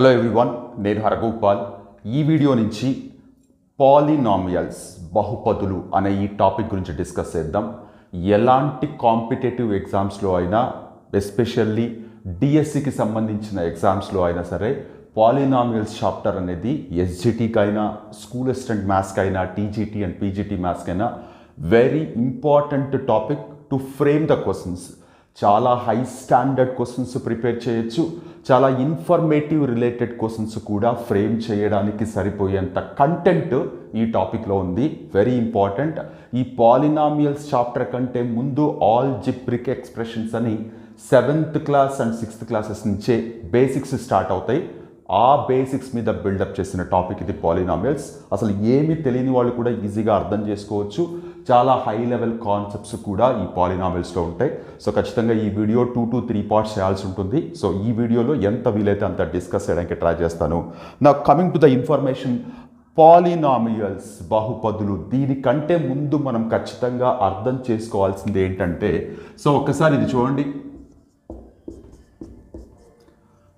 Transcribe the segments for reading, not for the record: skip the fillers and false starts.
Hello everyone, నేను హరగోపాల్. ఈ video నుంచి పాలినామియల్స్ బహుపదులు అనే ఈ టాపిక్ గురించి డిస్కస్ చేద్దాం. ఎలాంటి కాంపిటేటివ్ ఎగ్జామ్స్లో అయినా, ఎస్పెషల్లీ డిఎస్సికి సంబంధించిన ఎగ్జామ్స్లో అయినా సరే పాలినామియల్స్ చాప్టర్ అనేది ఎస్జిటికి అయినా, స్కూల్ అసిస్టెంట్ మ్యాథ్స్కి అయినా, టీజీటీ అండ్ పీజీటీ మ్యాథ్స్కి అయినా very important topic to frame the questions. చాలా హై స్టాండర్డ్ క్వశ్చన్స్ ప్రిపేర్ చేయొచ్చు, చాలా ఇన్ఫర్మేటివ్ రిలేటెడ్ క్వశ్చన్స్ కూడా ఫ్రేమ్ చేయడానికి సరిపోయేంత కంటెంట్ ఈ టాపిక్లో ఉంది. Very important. ఈ పాలినామియల్స్ చాప్టర్ కంటే ముందు ఆల్జిబ్రిక్ ఎక్స్ప్రెషన్స్ అని 7th class and 6th classes నుంచే బేసిక్స్ స్టార్ట్ అవుతాయి. ఆ బేసిక్స్ మీద బిల్డప్ చేసిన టాపిక్ ఇది పాలినామియల్స్. అసలు ఏమీ తెలియని వాళ్ళు కూడా ఈజీగా అర్థం చేసుకోవచ్చు. చాలా హై లెవెల్ కాన్సెప్ట్స్ కూడా ఈ పాలినామియల్స్లో ఉంటాయి. సో ఖచ్చితంగా ఈ వీడియో 2 to 3 పార్ట్స్ చేయాల్సి ఉంటుంది. సో ఈ వీడియోలో ఎంత వీలైతే అంత డిస్కస్ చేయడానికి ట్రై చేస్తాను. నా coming to the information, polynomials బహుపదులు, దీనికంటే ముందు మనం ఖచ్చితంగా అర్థం చేసుకోవాల్సింది ఏంటంటే, సో ఒక్కసారి ఇది చూడండి.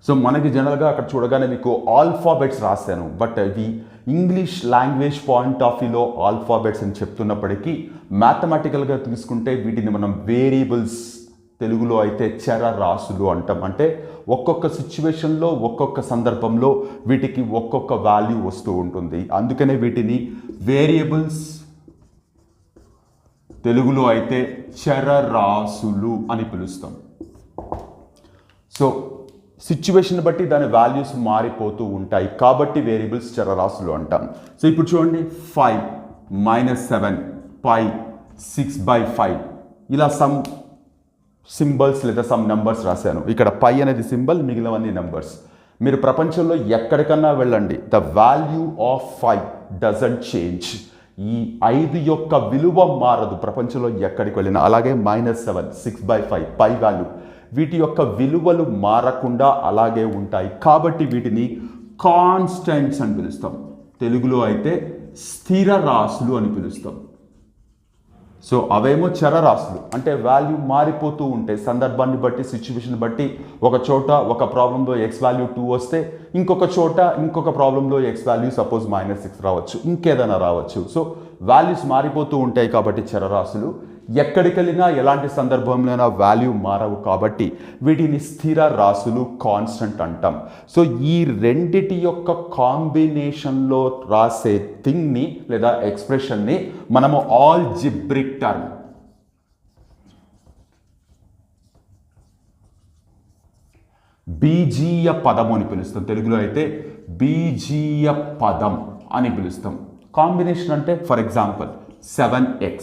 సో మనకి జనరల్గా అక్కడ చూడగానే మీకు ఆల్ఫాబెట్స్ రాశాను, బట్ ఇవి ఇంగ్లీష్ లాంగ్వేజ్ పాయింట్ ఆఫ్ వ్యూలో ఆల్ఫాబెట్స్ అని చెప్తున్నప్పటికీ మ్యాథమెటికల్గా తీసుకుంటే వీటిని మనం వేరియబుల్స్, తెలుగులో అయితే చరరాశులు అంటాం. అంటే ఒక్కొక్క సిచ్యువేషన్లో, ఒక్కొక్క సందర్భంలో వీటికి ఒక్కొక్క వాల్యూ వస్తూ ఉంటుంది. అందుకనే వీటిని వేరియబుల్స్, తెలుగులో అయితే చరరాశులు అని పిలుస్తాం. సో సిచ్యువేషన్ బట్టి దాని వాల్యూస్ మారిపోతూ ఉంటాయి కాబట్టి వేరియబుల్స్ చరరాశులు అంటాం. సో ఇప్పుడు చూడండి, 5 - 7 π 6/5 ఇలా సమ్ సింబల్స్ లేదా సమ్ నెంబర్స్ రాశాను. ఇక్కడ పై అనేది సింబల్, మిగిలినవన్నీ నెంబర్స్. మీరు ప్రపంచంలో ఎక్కడికన్నా వెళ్ళండి, the value of 5 doesn't change. ఈ 5 యొక్క విలువ మారదు ప్రపంచంలో ఎక్కడికి వెళ్ళినా. అలాగే -7 6/5 పై వాల్యూ, వీటి యొక్క విలువలు మారకుండా అలాగే ఉంటాయి కాబట్టి వీటిని కాన్స్టెంట్స్ అని పిలుస్తాం. తెలుగులో అయితే స్థిర రాశులు అని పిలుస్తాం. సో అవేమో చరరాశులు, అంటే వాల్యూ మారిపోతూ ఉంటాయి సందర్భాన్ని బట్టి, సిచ్యువేషన్ బట్టి. ఒక చోట ఒక ప్రాబ్లంలో x వాల్యూ 2 వస్తే ఇంకొక చోట ఇంకొక ప్రాబ్లంలో x వాల్యూ సపోజ్ -6 రావచ్చు, ఇంకేదైనా రావచ్చు. సో వాల్యూస్ మారిపోతూ ఉంటాయి కాబట్టి చరరాశులు. ఎక్కడికి వెళ్ళినా ఎలాంటి సందర్భంలోనైనా వాల్యూ మారవు కాబట్టి వీటిని స్థిర రాశులు, కాన్స్టెంట్ అంటాం. సో ఈ రెండిటి యొక్క కాంబినేషన్లో రాసే థింగ్ని లేదా ఎక్స్ప్రెషన్ని మనము ఆల్జిబ్రిక్ టర్మ్, బీజీయ పదము అని పిలుస్తాం. తెలుగులో అయితే బీజీయ పదం అని పిలుస్తాం. కాంబినేషన్ అంటే ఫర్ ఎగ్జాంపుల్ 7x,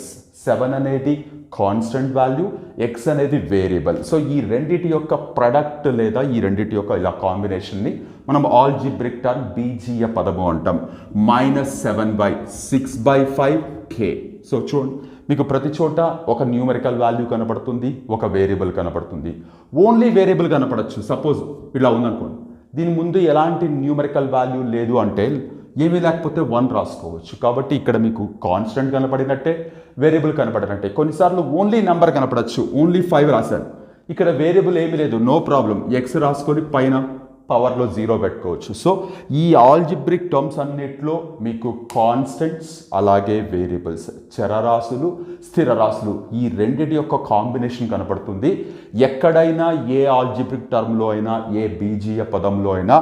7 అనేది కాన్స్టెంట్ వాల్యూ, x అనేది వేరియబుల్. సో ఈ రెండిటి యొక్క ప్రొడక్ట్ లేదా ఈ రెండిటి యొక్క ఇలా కాంబినేషన్ని మనం ఆల్జిబ్రిక్ టర్మ్, బీజీయ పదము అంటాం. -7/6/5k. సో చూడండి, మీకు ప్రతి చోట ఒక న్యూమెరికల్ వాల్యూ కనపడుతుంది, ఒక వేరియబుల్ కనపడుతుంది. Only variable కనపడచ్చు. సపోజ్ ఇలా ఉందనుకోండి, దీని ముందు ఎలాంటి న్యూమెరికల్ వాల్యూ లేదు అంటే ఏమీ లేకపోతే 1 రాసుకోవచ్చు. కాబట్టి ఇక్కడ మీకు కాన్స్టెంట్ కనపడినట్టే, వేరియబుల్ కనపడినట్టే. కొన్నిసార్లు ఓన్లీ నెంబర్ కనపడచ్చు, ఓన్లీ 5 రాశాను, ఇక్కడ వేరియబుల్ ఏమీ లేదు, నో ప్రాబ్లం, x రాసుకొని పైన పవర్లో 0 పెట్టుకోవచ్చు. సో ఈ ఆల్జిబ్రిక్ టర్మ్స్ అన్నిట్లో మీకు కాన్స్టెంట్స్ అలాగే వేరియబుల్స్, చరరాశులు, స్థిరరాశులు, ఈ రెండిటి యొక్క కాంబినేషన్ కనపడుతుంది. ఎక్కడైనా ఏ ఆల్జిబ్రిక్ టర్మ్లో అయినా, ఏ బీజీయ పదంలో అయినా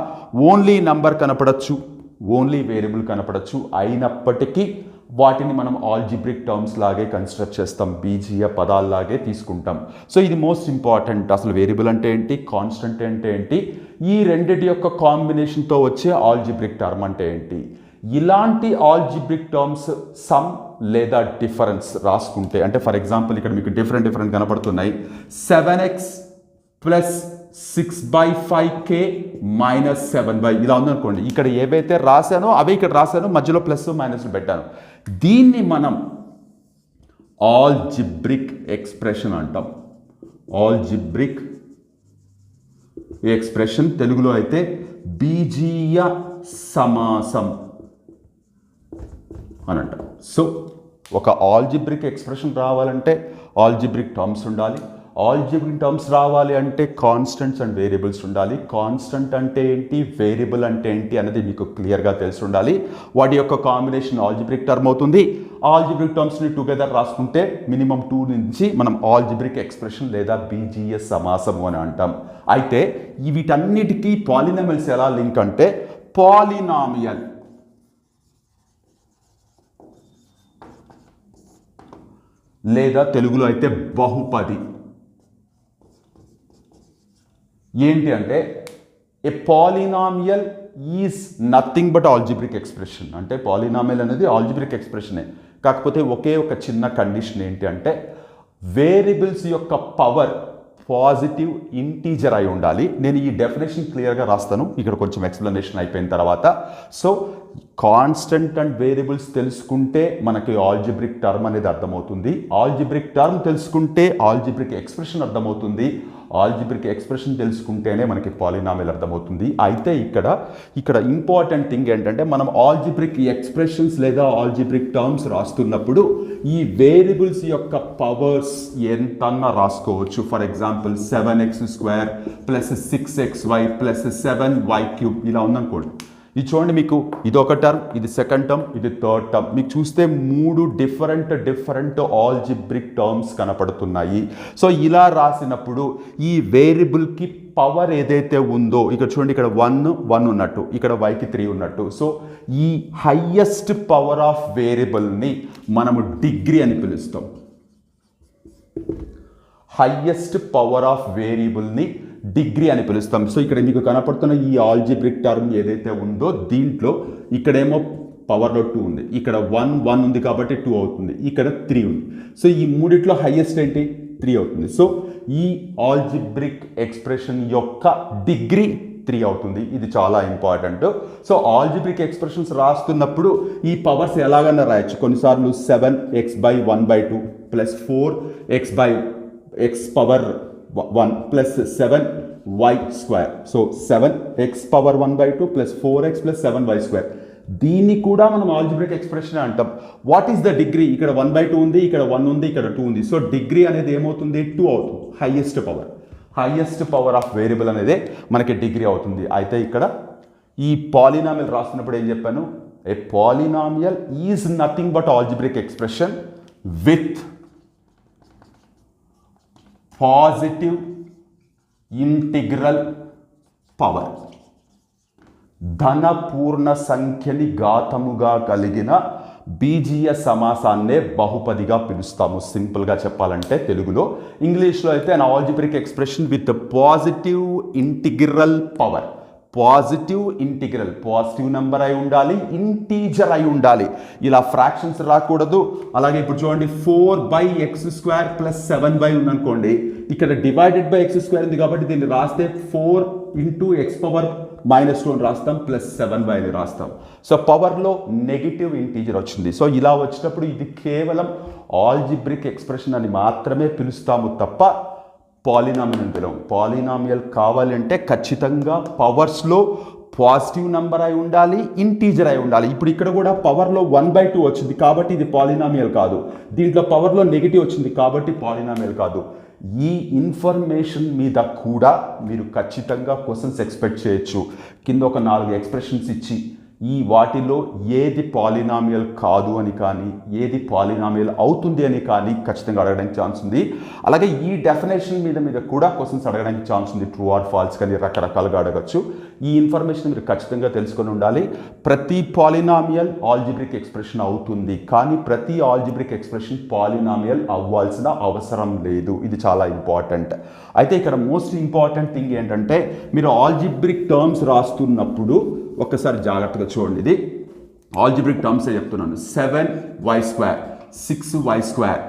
ఓన్లీ నంబర్ కనపడచ్చు, ఓన్లీ వేరియబుల్ కనపడచ్చు. అయినప్పటికీ వాటిని మనం ఆల్జిబ్రిక్ టర్మ్స్ లాగే కన్స్ట్రక్ట్ చేస్తాం, బీజీయ పదాల్లాగే తీసుకుంటాం. సో ఇది మోస్ట్ ఇంపార్టెంట్. అసలు వేరియబుల్ అంటే ఏంటి, కాన్స్టెంట్ అంటే ఏంటి, ఈ రెండిటి యొక్క కాంబినేషన్తో వచ్చే ఆల్జిబ్రిక్ టర్మ్ అంటే ఏంటి. ఇలాంటి ఆల్జిబ్రిక్ టర్మ్స్ సమ్ లేదా డిఫరెన్స్ రాసుకుంటే, అంటే ఫర్ ఎగ్జాంపుల్ ఇక్కడ మీకు డిఫరెంట్ కనపడుతున్నాయి. 7x + 6/5k - 7/, ఇలా ఉందనుకోండి. ఇక్కడ ఏవైతే రాశానో అవే ఇక్కడ రాశాను, మధ్యలో ప్లస్ మైనస్లు పెట్టాను. దీన్ని మనం ఆల్జిబ్రిక్ ఎక్స్ప్రెషన్ అంటాం. ఆల్జిబ్రిక్ ఎక్స్ప్రెషన్, తెలుగులో అయితే బీజీయ సమాసం అని అంటాం. సో ఒక ఆల్జిబ్రిక్ ఎక్స్ప్రెషన్ రావాలంటే ఆల్జిబ్రిక్ టర్మ్స్ ఉండాలి. ఆల్జిబ్రిక్ టర్మ్స్ రావాలి అంటే కాన్స్టెంట్స్ అండ్ వేరియబుల్స్ ఉండాలి. కాన్స్టెంట్ అంటే ఏంటి, వేరియబుల్ అంటే ఏంటి అనేది మీకు క్లియర్గా తెలిసి ఉండాలి. వాటి యొక్క కాంబినేషన్ ఆల్జిబ్రిక్ టర్మ్ అవుతుంది. ఆల్జిబ్రిక్ టర్మ్స్ని టుగెదర్ రాసుకుంటే మినిమం 2 నుంచి మనం ఆల్జిబ్రిక్ ఎక్స్ప్రెషన్ లేదా బీజీఎస్ సమాసము అని అంటాం. అయితే వీటన్నిటికీ పాలినామియల్స్ ఎలా లింక్ అంటే పాలినామియల్ లేదా తెలుగులో అయితే బహుపది ఏంటి అంటే ఏ polynomial is nothing but algebraic expression. అంటే పాలినామియల్ అనేది ఆల్జిబ్రిక్ ఎక్స్ప్రెషనే, కాకపోతే ఒకే ఒక చిన్న కండిషన్ ఏంటి అంటే వేరియబుల్స్ యొక్క పవర్ పాజిటివ్ ఇంటీజర్ అయి ఉండాలి. నేను ఈ డెఫినేషన్ క్లియర్గా రాస్తాను ఇక్కడ కొంచెం ఎక్స్ప్లెనేషన్ అయిపోయిన తర్వాత. సో కాన్స్టెంట్ అండ్ వేరియబుల్స్ తెలుసుకుంటే మనకి ఆల్జిబ్రిక్ టర్మ్ అనేది అర్థమవుతుంది. ఆల్జిబ్రిక్ టర్మ్ తెలుసుకుంటే ఆల్జిబ్రిక్ ఎక్స్ప్రెషన్ అర్థమవుతుంది. ఆల్జిబ్రిక్ ఎక్స్ప్రెషన్ తెలుసుకుంటేనే మనకి పాలినామియల్ అర్థమవుతుంది. అయితే ఇక్కడ ఇంపార్టెంట్ థింగ్ ఏంటంటే మనం ఆల్జిబ్రిక్ ఎక్స్ప్రెషన్స్ లేదా ఆల్జిబ్రిక్ టర్మ్స్ రాస్తున్నప్పుడు ఈ వేరియబుల్స్ యొక్క పవర్స్ ఎంతన్నా రాసుకోవచ్చు. For example 7x² plus 6xy plus 7y³ ఇలా ఉందనుకోండి. ఇది చూడండి, మీకు ఇది ఒక టర్మ్, ఇది సెకండ్ టర్మ్, ఇది థర్డ్ టర్మ్. మీకు చూస్తే 3 డిఫరెంట్ ఆల్జిబ్రిక్ టర్మ్స్ కనపడుతున్నాయి. సో ఇలా రాసినప్పుడు ఈ వేరియబుల్కి పవర్ ఏదైతే ఉందో ఇక్కడ చూడండి, ఇక్కడ 1 ఉన్నట్టు, ఇక్కడ yకి 3 ఉన్నట్టు. సో ఈ హైయెస్ట్ పవర్ ఆఫ్ వేరియబుల్ని మనము డిగ్రీ అని పిలుస్తాం. హైయెస్ట్ పవర్ ఆఫ్ వేరియబుల్ని డిగ్రీ అని పిలుస్తాం. సో ఇక్కడ మీకు కనపడుతున్న ఈ ఆల్జిబ్రిక్ టర్మ్ ఏదైతే ఉందో దీంట్లో ఇక్కడేమో పవర్లో 2 ఉంది, ఇక్కడ 1 ఉంది కాబట్టి 2 అవుతుంది, ఇక్కడ 3 ఉంది. సో ఈ మూడిట్లో హైయెస్ట్ ఏంటి, 3 అవుతుంది. సో ఈ ఆల్జిబ్రిక్ ఎక్స్ప్రెషన్ యొక్క డిగ్రీ 3 అవుతుంది. ఇది చాలా ఇంపార్టెంట్. సో ఆల్జిబ్రిక్ ఎక్స్ప్రెషన్స్ రాస్తున్నప్పుడు ఈ పవర్స్ ఎలాగైనా రాయొచ్చు. కొన్నిసార్లు 7x/1/2 plus 4x power 1 plus 7y². So 7x/1/2 plus 4x plus 7y². దీన్ని కూడా మనం ఆల్జిబ్రిక్ ఎక్స్ప్రెషన్ అంటాం. What is the degree? ఇక్కడ 1/2 ఉంది, ఇక్కడ 1 ఉంది, ఇక్కడ 2 ఉంది. సో డిగ్రీ అనేది ఏమవుతుంది, 2 అవుతుంది. హైయెస్ట్ పవర్ ఆఫ్ వేరియబుల్ అనేది మనకి డిగ్రీ అవుతుంది. అయితే ఇక్కడ ఈ పాలినామియల్ రాస్తున్నప్పుడు ఏం చెప్పాను, ఏ polynomial is nothing but algebraic expression with positive integral power. ధన పూర్ణ సంఖ్యని ఘాతముగా కలిగిన బీజీయ సమాసాన్నే బహుపదిగా పిలుస్తాము. సింపుల్గా చెప్పాలంటే తెలుగులో. ఇంగ్లీష్లో అయితే an algebraic expression with the positive integral power. Positive integral, positive number అయి ఉండాలి, ఇంటీజర్ అయి ఉండాలి. ఇలా ఫ్రాక్షన్స్ రాకూడదు. అలాగే ఇప్పుడు చూడండి 4/x² ప్లస్ 7y ఉందనుకోండి, ఇక్కడ డివైడెడ్ బై x² ఉంది కాబట్టి దీన్ని రాస్తే 4 × x⁻² అని రాస్తాం, ప్లస్ 7y అని రాస్తాం. సో పవర్లో నెగిటివ్ ఇంటీజర్ వచ్చింది. సో ఇలా వచ్చినప్పుడు ఇది కేవలం ఆల్జిబ్రిక్ ఎక్స్ప్రెషన్ అని మాత్రమే పిలుస్తాము తప్ప పాలినామియల్ అని పిలవం. పాలినామియల్ కావాలంటే ఖచ్చితంగా పవర్స్లో పాజిటివ్ నెంబర్ అయి ఉండాలి, ఇంటీజర్ అయి ఉండాలి. ఇప్పుడు ఇక్కడ కూడా పవర్లో 1/2 వచ్చింది కాబట్టి ఇది పాలినామియల్ కాదు. దీంట్లో పవర్లో నెగిటివ్ వచ్చింది కాబట్టి పాలినామియల్ కాదు. ఈ ఇన్ఫర్మేషన్ మీద కూడా మీరు ఖచ్చితంగా క్వశ్చన్స్ ఎక్స్పెక్ట్ చేయొచ్చు. కింద ఒక 4 ఎక్స్ప్రెషన్స్ ఇచ్చి ఈ వాటిలో ఏది పాలినామియల్ కాదు అని కానీ ఏది పాలినామియల్ అవుతుంది అని కానీ ఖచ్చితంగా అడగడానికి ఛాన్స్ ఉంది. అలాగే ఈ డెఫినేషన్ మీద కూడా క్వశ్చన్స్ అడగడానికి ఛాన్స్ ఉంది. ట్రూ ఆర్ ఫాల్స్ కానీ రకరకాలుగా అడగచ్చు. ఈ ఇన్ఫర్మేషన్ మీరు ఖచ్చితంగా తెలుసుకొని ఉండాలి. ప్రతి పాలినామియల్ ఆల్జిబ్రిక్ ఎక్స్ప్రెషన్ అవుతుంది, కానీ ప్రతి ఆల్జిబ్రిక్ ఎక్స్ప్రెషన్ పాలినామియల్ అవ్వాల్సిన అవసరం లేదు. ఇది చాలా ఇంపార్టెంట్. అయితే ఇక్కడ మోస్ట్ ఇంపార్టెంట్ థింగ్ ఏంటంటే మీరు ఆల్జిబ్రిక్ టర్మ్స్ రాస్తున్నప్పుడు ఒక్కసారి జాగ్రత్తగా చూడండి. ఇది ఆల్జిబ్రిక్ టర్మ్సే చెప్తున్నాను. 7y², 6y²,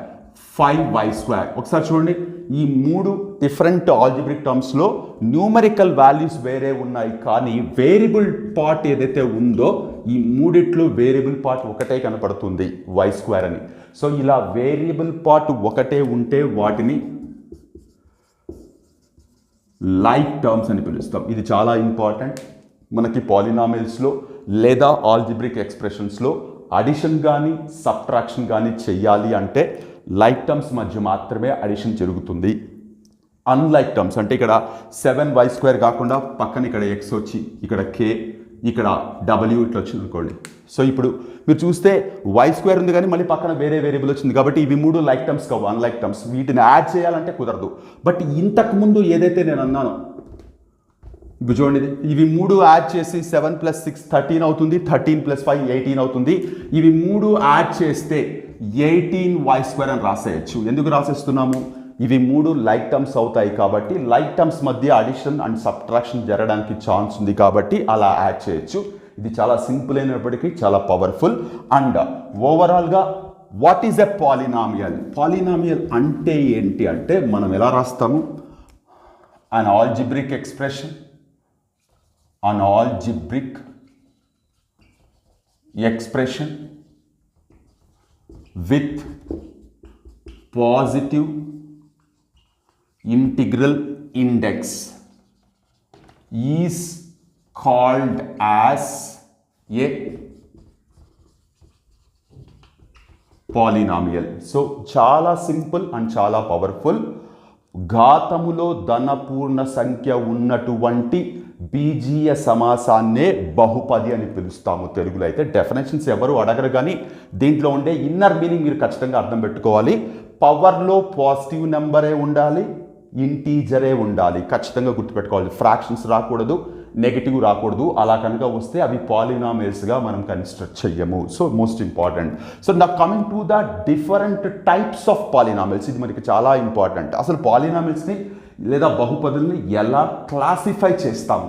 5y². ఒకసారి చూడండి, ఈ 3 డిఫరెంట్ ఆల్జిబ్రిక్ టర్మ్స్లో న్యూమరికల్ వాల్యూస్ వేరే ఉన్నాయి, కానీ వేరియబుల్ పార్ట్ ఏదైతే ఉందో ఈ మూడిట్లో వేరియబుల్ పార్ట్ ఒకటే కనపడుతుంది, y² అని. సో ఇలా వేరియబుల్ పార్ట్ ఒకటే ఉంటే వాటిని లైక్ టర్మ్స్ అని పిలుస్తాం. ఇది చాలా ఇంపార్టెంట్. మనకి పాలినామియల్స్లో లేదా ఆల్జిబ్రిక్ ఎక్స్ప్రెషన్స్లో అడిషన్ కానీ సబ్ట్రాక్షన్ కానీ చెయ్యాలి అంటే లైక్ టర్మ్స్ మధ్య మాత్రమే అడిషన్ జరుగుతుంది. అన్లైక్ టర్మ్స్ అంటే ఇక్కడ 7y² కాకుండా పక్కన ఇక్కడ x వచ్చి ఇక్కడ k ఇక్కడ w ఇట్లా వచ్చింది అనుకోండి. సో ఇప్పుడు మీరు చూస్తే y² ఉంది కానీ మళ్ళీ పక్కన వేరే వేరియబుల్ వచ్చింది కాబట్టి ఇవి 3 లైక్ టర్మ్స్ కావు, అన్లైక్ టర్మ్స్. వీటిని యాడ్ చేయాలంటే కుదరదు. బట్ ఇంతకుముందు ఏదైతే నేను అన్నానో ఇప్పుడు చూడండి, ఇవి 3 యాడ్ చేసి 7 + 6 13 అవుతుంది, 13 + 5 18 అవుతుంది. ఇవి 3 యాడ్ చేస్తే 18y² అని రాసేయచ్చు. ఎందుకు రాసేస్తున్నాము? ఇవి 3 లైక్ టర్మ్స్ అవుతాయి కాబట్టి లైక్ టర్మ్స్ మధ్య అడిషన్ అండ్ సబ్ట్రాక్షన్ జరగడానికి ఛాన్స్ ఉంది కాబట్టి అలా యాడ్ చేయొచ్చు. ఇది చాలా సింపుల్ అయినప్పటికీ చాలా పవర్ఫుల్. అండ్ ఓవరాల్గా what is a polynomial? Polynomial అంటే ఏంటి అంటే మనం ఎలా రాస్తాము? An algebraic expression, an algebraic expression with positive integral index is called as a polynomial. So చాలా సింపుల్ అండ్ చాలా పవర్ఫుల్. ఘాతములో ధనపూర్ణ సంఖ్య ఉన్నటువంటి బీజీయ సమాసాన్నే బహుపది అని పిలుస్తాము తెలుగులో. అయితే డెఫినేషన్స్ ఎవరు అడగరు కానీ దీంట్లో ఉండే ఇన్నర్ మీనింగ్ మీరు ఖచ్చితంగా అర్థం పెట్టుకోవాలి. పవర్లో పాజిటివ్ నెంబరే ఉండాలి, ఇంటీజరే ఉండాలి. ఖచ్చితంగా గుర్తుపెట్టుకోవాలి. ఫ్రాక్షన్స్ రాకూడదు, నెగిటివ్ రాకూడదు. అలా కనుక వస్తే అవి పాలినామియల్స్గా మనం కన్సిడర్ చెయ్యము. So most important. సో నా coming to the different types of polynomials, ఇది మనకి చాలా ఇంపార్టెంట్. అసలు పాలినామియల్స్ని లేదా బహుపదుల్ని ఎలా క్లాసిఫై చేస్తాము,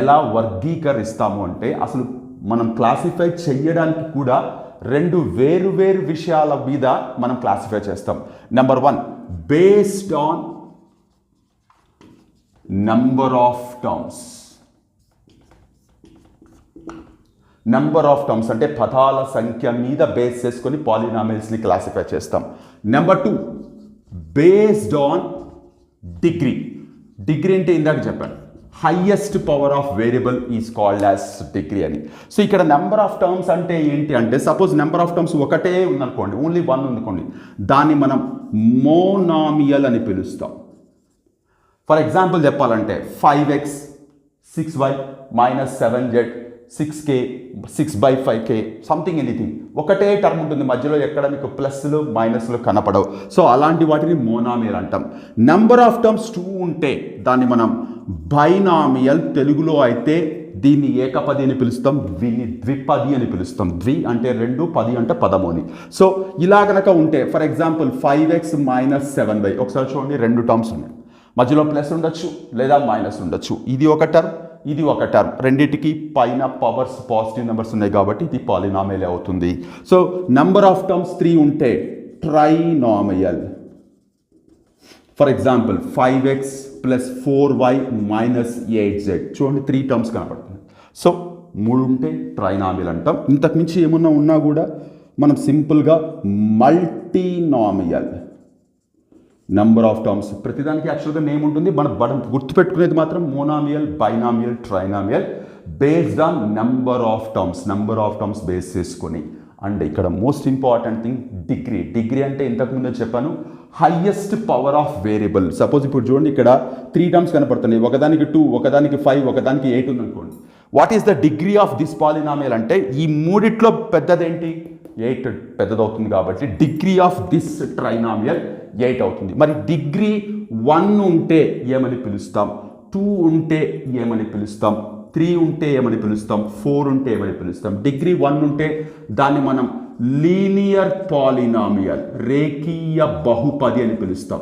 ఎలా వర్గీకరిస్తాము అంటే అసలు మనం క్లాసిఫై చెయ్యడానికి కూడా 2 వేరు వేరు విషయాల మీద మనం క్లాసిఫై చేస్తాం. Number 1 based on number of terms. Number of terms అంటే పదాల సంఖ్య మీద బేస్ చేసుకొని పాలినామియల్స్ని క్లాసిఫై చేస్తాం. Number 2 based on degree. Degree అంటే ఇందాక చెప్పాను, highest power of variable is called as degree అని. సో ఇక్కడ నెంబర్ ఆఫ్ టర్మ్స్ అంటే ఏంటి అంటే సపోజ్ నెంబర్ ఆఫ్ టర్మ్స్ ఒకటే ఉందనుకోండి, ఓన్లీ 1 ఉందనుకోండి, దాన్ని మనం మోనామియల్ అని పిలుస్తాం. ఫర్ ఎగ్జాంపుల్ చెప్పాలంటే 5x 6y - 7z 6k 6/5k something anything, ఒకటే టర్మ్ ఉంటుంది, మధ్యలో ఎక్కడ మీకు ప్లస్లు మైనస్లు కనపడవు. సో అలాంటి వాటిని మోనామియల్ అంటాం. నెంబర్ ఆఫ్ టర్మ్స్ 2 ఉంటే దాన్ని మనం బైనామియల్, తెలుగులో అయితే దీన్ని ఏకపది అని పిలుస్తాం, దీన్ని ద్విపది అని పిలుస్తాం. ద్వి అంటే 2, పది అంటే 13. సో ఇలా కనుక ఉంటే ఫర్ ఎగ్జాంపుల్ 5x - 7y, ఒకసారి చూడండి, 2 టర్మ్స్ ఉన్నాయి, మధ్యలో ప్లస్ ఉండొచ్చు లేదా మైనస్ ఉండొచ్చు. ఇది ఒక టర్మ్, ఇది ఒక టర్మ్, రెండింటికి పైన పవర్స్ పాజిటివ్ నెంబర్స్ ఉన్నాయి కాబట్టి ఇది పాలినామియల్ అవుతుంది. సో నెంబర్ ఆఫ్ టర్మ్స్ 3 ఉంటే trinomial. For example 5x + 4y - 8z, చూడండి 3 టర్మ్స్ కనపడుతుంది. సో 3 ఉంటే ట్రైనామియల్ అంటాం. ఇంతకుమించి ఏమన్నా ఉన్నా కూడా మనం సింపుల్గా మల్టీనామియల్. నెంబర్ ఆఫ్ టర్మ్స్ ప్రతిదానికి యాక్చువల్గా నేమ్ ఉంటుంది, మనం గుర్తుపెట్టుకునేది మాత్రం monomial, binomial, trinomial based on number of terms base చేసుకొని. అండ్ ఇక్కడ most important thing degree. Degree అంటే ఇంతకుముందే చెప్పాను, highest power of variable. Suppose ఇప్పుడు చూడండి, ఇక్కడ 3 టర్మ్స్ కనపడుతున్నాయి, ఒకదానికి 2, ఒకదానికి 5, ఒకదానికి 8 ఉంది అనుకోండి. What is the degree of this polynomial అంటే ఈ మూడిట్లో పెద్దదేంటి? 8 పెద్దదవుతుంది కాబట్టి డిగ్రీ ఆఫ్ దిస్ ట్రైనామియల్ 8 అవుతుంది. మరి డిగ్రీ 1 ఉంటే ఏమని పిలుస్తాం, 2 ఉంటే ఏమని పిలుస్తాం, 3 ఉంటే ఏమని పిలుస్తాం, 4 ఉంటే ఏమని పిలుస్తాం. డిగ్రీ 1 ఉంటే దాన్ని మనం లీనియర్ పాలినామియల్, రేఖీయ బహుపది అని పిలుస్తాం.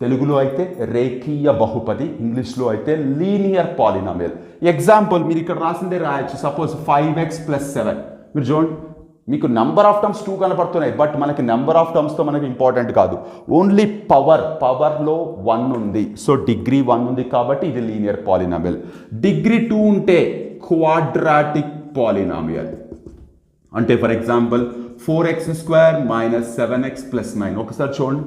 తెలుగులో అయితే రేఖీయ బహుపది, ఇంగ్లీష్లో అయితే లీనియర్ పాలినామియల్. ఎగ్జాంపుల్ మీరు ఇక్కడ రాసిందే రాయొచ్చు. సపోజ్ 5x + 7, మీరు చూడండి, మీకు నెంబర్ ఆఫ్ టర్మ్స్ 2 కనపడుతున్నాయి, బట్ మనకి నెంబర్ ఆఫ్ టర్మ్స్తో మనకి ఇంపార్టెంట్ కాదు, ఓన్లీ పవర్లో 1 ఉంది. సో డిగ్రీ 1 ఉంది కాబట్టి ఇది లీనియర్ పాలినామియల్. డిగ్రీ 2 ఉంటే క్వాడ్రాటిక్ పాలినామియల్. అంటే ఫర్ ఎగ్జాంపుల్ 4x² - 7x + 9. ఒకసారి చూడండి,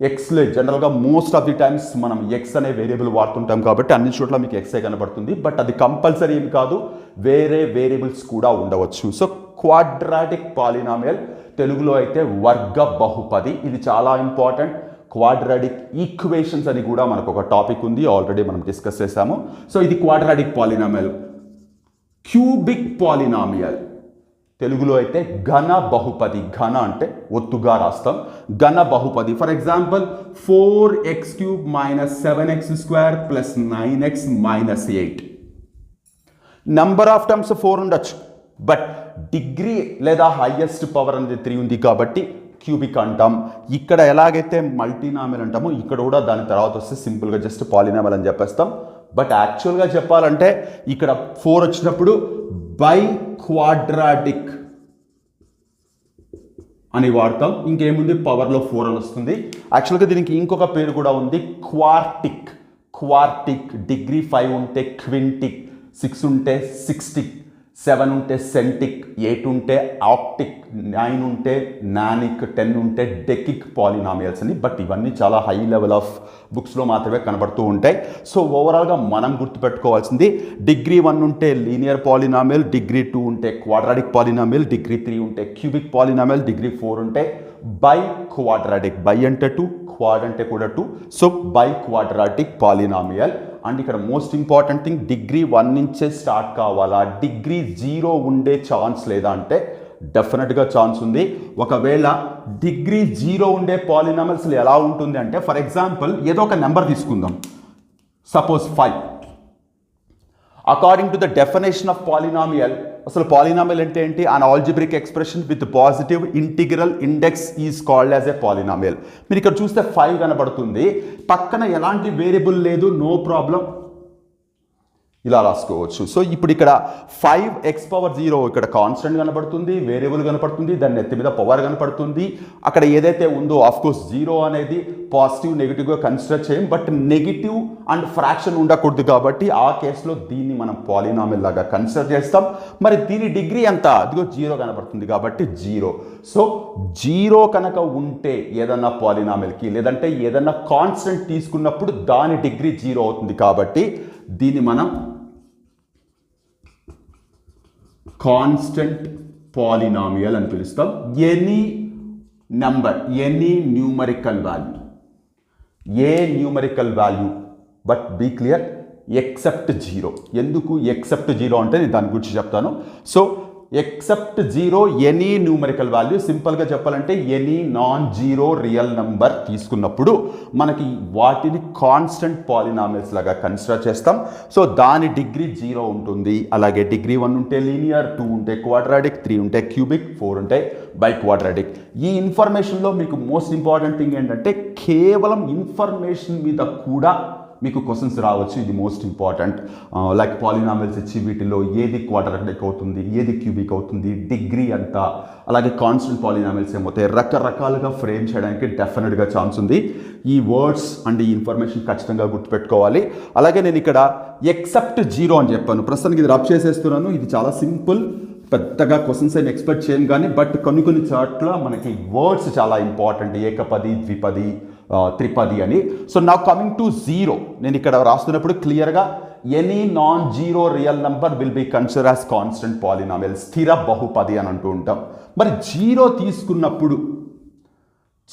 ఎక్స్లో జనరల్గా మోస్ట్ ఆఫ్ ది టైమ్స్ మనం ఎక్స్ అనే వేరియబుల్ వాడుతుంటాం కాబట్టి అన్ని చోట్ల మీకు ఎక్సే కనబడుతుంది, బట్ అది కంపల్సరీ ఏమి కాదు, వేరే వేరియబుల్స్ కూడా ఉండవచ్చు. సో క్వాడ్రాటిక్ పాలినామియల్, తెలుగులో అయితే వర్గ బహుపది. ఇది చాలా ఇంపార్టెంట్. క్వాడ్రాటిక్ ఈక్వేషన్స్ అని కూడా మనకు ఒక టాపిక్ ఉంది, ఆల్రెడీ మనం డిస్కస్ చేసాము. సో ఇది క్వాడ్రాటిక్ పాలినామియల్. క్యూబిక్ పాలినామియల్ తెలుగులో అయితే ఘన బహుపది. ఘన అంటే ఒత్తుగా రాస్తాం. ఘన బహుపది. For example 4x³ - 7x² + 9x - 8. Number of terms 4 ఉండొచ్చు, బట్ డిగ్రీ లేదా హైయెస్ట్ పవర్ అనేది 3 ఉంది కాబట్టి క్యూబిక్ అంటాం. ఇక్కడ ఎలాగైతే మల్టీనామియల్ అంటామో ఇక్కడ కూడా దాని తర్వాత వస్తే సింపుల్గా జస్ట్ పాలినామియల్ అని చెప్పేస్తాం. బట్ యాక్చువల్గా చెప్పాలంటే ఇక్కడ 4 వచ్చినప్పుడు బై క్వాడ్రాటిక్ అని వాడతాం. ఇంకేముంది, పవర్లో 4 అని వస్తుంది. యాక్చువల్గా దీనికి ఇంకొక పేరు కూడా ఉంది, క్వార్టిక్. క్వార్టిక్. డిగ్రీ 5 ఉంటే క్వింటిక్, 6 ఉంటే సిక్స్టిక్, 7 ఉంటే సెంటిక్, 8 ఉంటే ఆక్టిక్, 9 ఉంటే నానిక్, 10 ఉంటే డెకిక్ పాలినామియల్స్ అని. బట్ ఇవన్నీ చాలా హై లెవెల్ ఆఫ్ బుక్స్లో మాత్రమే కనబడుతూ ఉంటాయి. సో ఓవరాల్గా మనం గుర్తుపెట్టుకోవాల్సింది, డిగ్రీ 1 ఉంటే లీనియర్ పాలినామియల్, డిగ్రీ 2 ఉంటే క్వాడ్రాటిక్ పాలినామియల్, డిగ్రీ 3 ఉంటే క్యూబిక్ పాలినామియల్, డిగ్రీ 4 ఉంటే బై క్వాడ్రాటిక్. బై అంటే 2, క్వాడ్ అంటే కూడా 2. So by quadratic polynomial. And ఇక్కడ మోస్ట్ ఇంపార్టెంట్ థింగ్, డిగ్రీ 1 నుంచే స్టార్ట్ కావాలా, డిగ్రీ 0 ఉండే ఛాన్స్ లేదా అంటే డెఫినెట్గా ఛాన్స్ ఉంది. ఒకవేళ డిగ్రీ 0 ఉండే పాలినామియల్స్ ఎలా ఉంటుంది అంటే, ఫర్ ఎగ్జాంపుల్ ఏదో ఒక నెంబర్ తీసుకుందాం, suppose 5. According to the definition of polynomial, అసలు పాలినామియల్ అంటే ఏంటి? An algebraic expression with positive integral index is called as a polynomial. మీరు ఇక్కడ చూస్తే 5 కనబడుతుంది, పక్కన ఎలాంటి వేరియబుల్ లేదు, నో ప్రాబ్లం, ఇలా రాసుకోవచ్చు. సో ఇప్పుడు ఇక్కడ 5x⁴ ఇక్కడ కాన్స్టెంట్ కనపడుతుంది, వేరియబుల్ కనపడుతుంది, దాని ఎత్తి మీద పవర్ కనపడుతుంది. అక్కడ ఏదైతే ఉందో ఆఫ్కోర్స్ 0 అనేది పాజిటివ్ నెగిటివ్గా కన్సిడర్ చేయం, బట్ నెగిటివ్ అండ్ ఫ్రాక్షన్ ఉండకూడదు కాబట్టి ఆ కేసులో దీన్ని మనం పాలినామియల్ లాగా కన్సిడర్ చేస్తాం. మరి దీని డిగ్రీ ఎంత? అదిగో 0 కనపడుతుంది కాబట్టి 0. సో 0 కనుక ఉంటే ఏదన్నా పాలినామియల్కి, లేదంటే ఏదన్నా కాన్స్టెంట్ తీసుకున్నప్పుడు దాని డిగ్రీ 0 అవుతుంది కాబట్టి దీన్ని మనం కాన్స్టెంట్ పాలినామియల్ అని పిలుస్తాం. Any number, any numerical value, a numerical value, but be clear, except 0. ఎందుకు ఎక్సెప్ట్ 0 అంటే నేను దాని గురించి చెప్తాను. So except 0 any numerical value, సింపుల్గా చెప్పాలంటే any non zero real number తీసుకున్నప్పుడు మనకి వాటిని కాన్స్టెంట్ పాలినామియల్స్ లాగా కన్సిడర్ చేస్తాం. సో దాని డిగ్రీ 0 ఉంటుంది. అలాగే డిగ్రీ 1 ఉంటే లీనియర్, 2 ఉంటే క్వాడ్రాటిక్, 3 ఉంటే క్యూబిక్, 4 ఉంటే బై క్వాడ్రాటిక్. ఈ ఇన్ఫర్మేషన్లో మీకు మోస్ట్ ఇంపార్టెంట్ థింగ్ ఏంటంటే కేవలం ఇన్ఫర్మేషన్ మీద కూడా మీకు క్వశ్చన్స్ రావచ్చు. ఇది మోస్ట్ ఇంపార్టెంట్. లైక్ పాలినామియల్స్ ఇచ్చి వీటిలో ఏది క్వాడ్రాటిక్ అవుతుంది, ఏది క్యూబిక్ అవుతుంది, డిగ్రీ ఎంత, అలాగే కాన్స్టెంట్ పాలినామియల్స్ ఏమవుతాయి, రకరకాలుగా ఫ్రేమ్ చేయడానికి డెఫినెట్గా ఛాన్స్ ఉంది. ఈ వర్డ్స్ అండ్ ఈ ఇన్ఫర్మేషన్ ఖచ్చితంగా గుర్తుపెట్టుకోవాలి. అలాగే నేను ఇక్కడ ఎక్సెప్ట్ 0 అని చెప్పాను, ప్రస్తుతానికి ఇది రబ్ చేసేస్తున్నాను. ఇది చాలా సింపుల్, పెద్దగా క్వశ్చన్స్ అయినా ఎక్స్పెక్ట్ చేయను కానీ, బట్ కొన్ని చోట్ల మనకి వర్డ్స్ చాలా ఇంపార్టెంట్, ఏకపది, ద్విపది, త్రిపది అని. సో నౌ కమింగ్ టు 0, నేను ఇక్కడ రాస్తున్నప్పుడు క్లియర్గా any non zero real number will be consider as constant polynomial, స్థిర బహుపది అని అంటూ ఉంటాం. మరి 0 తీసుకున్నప్పుడు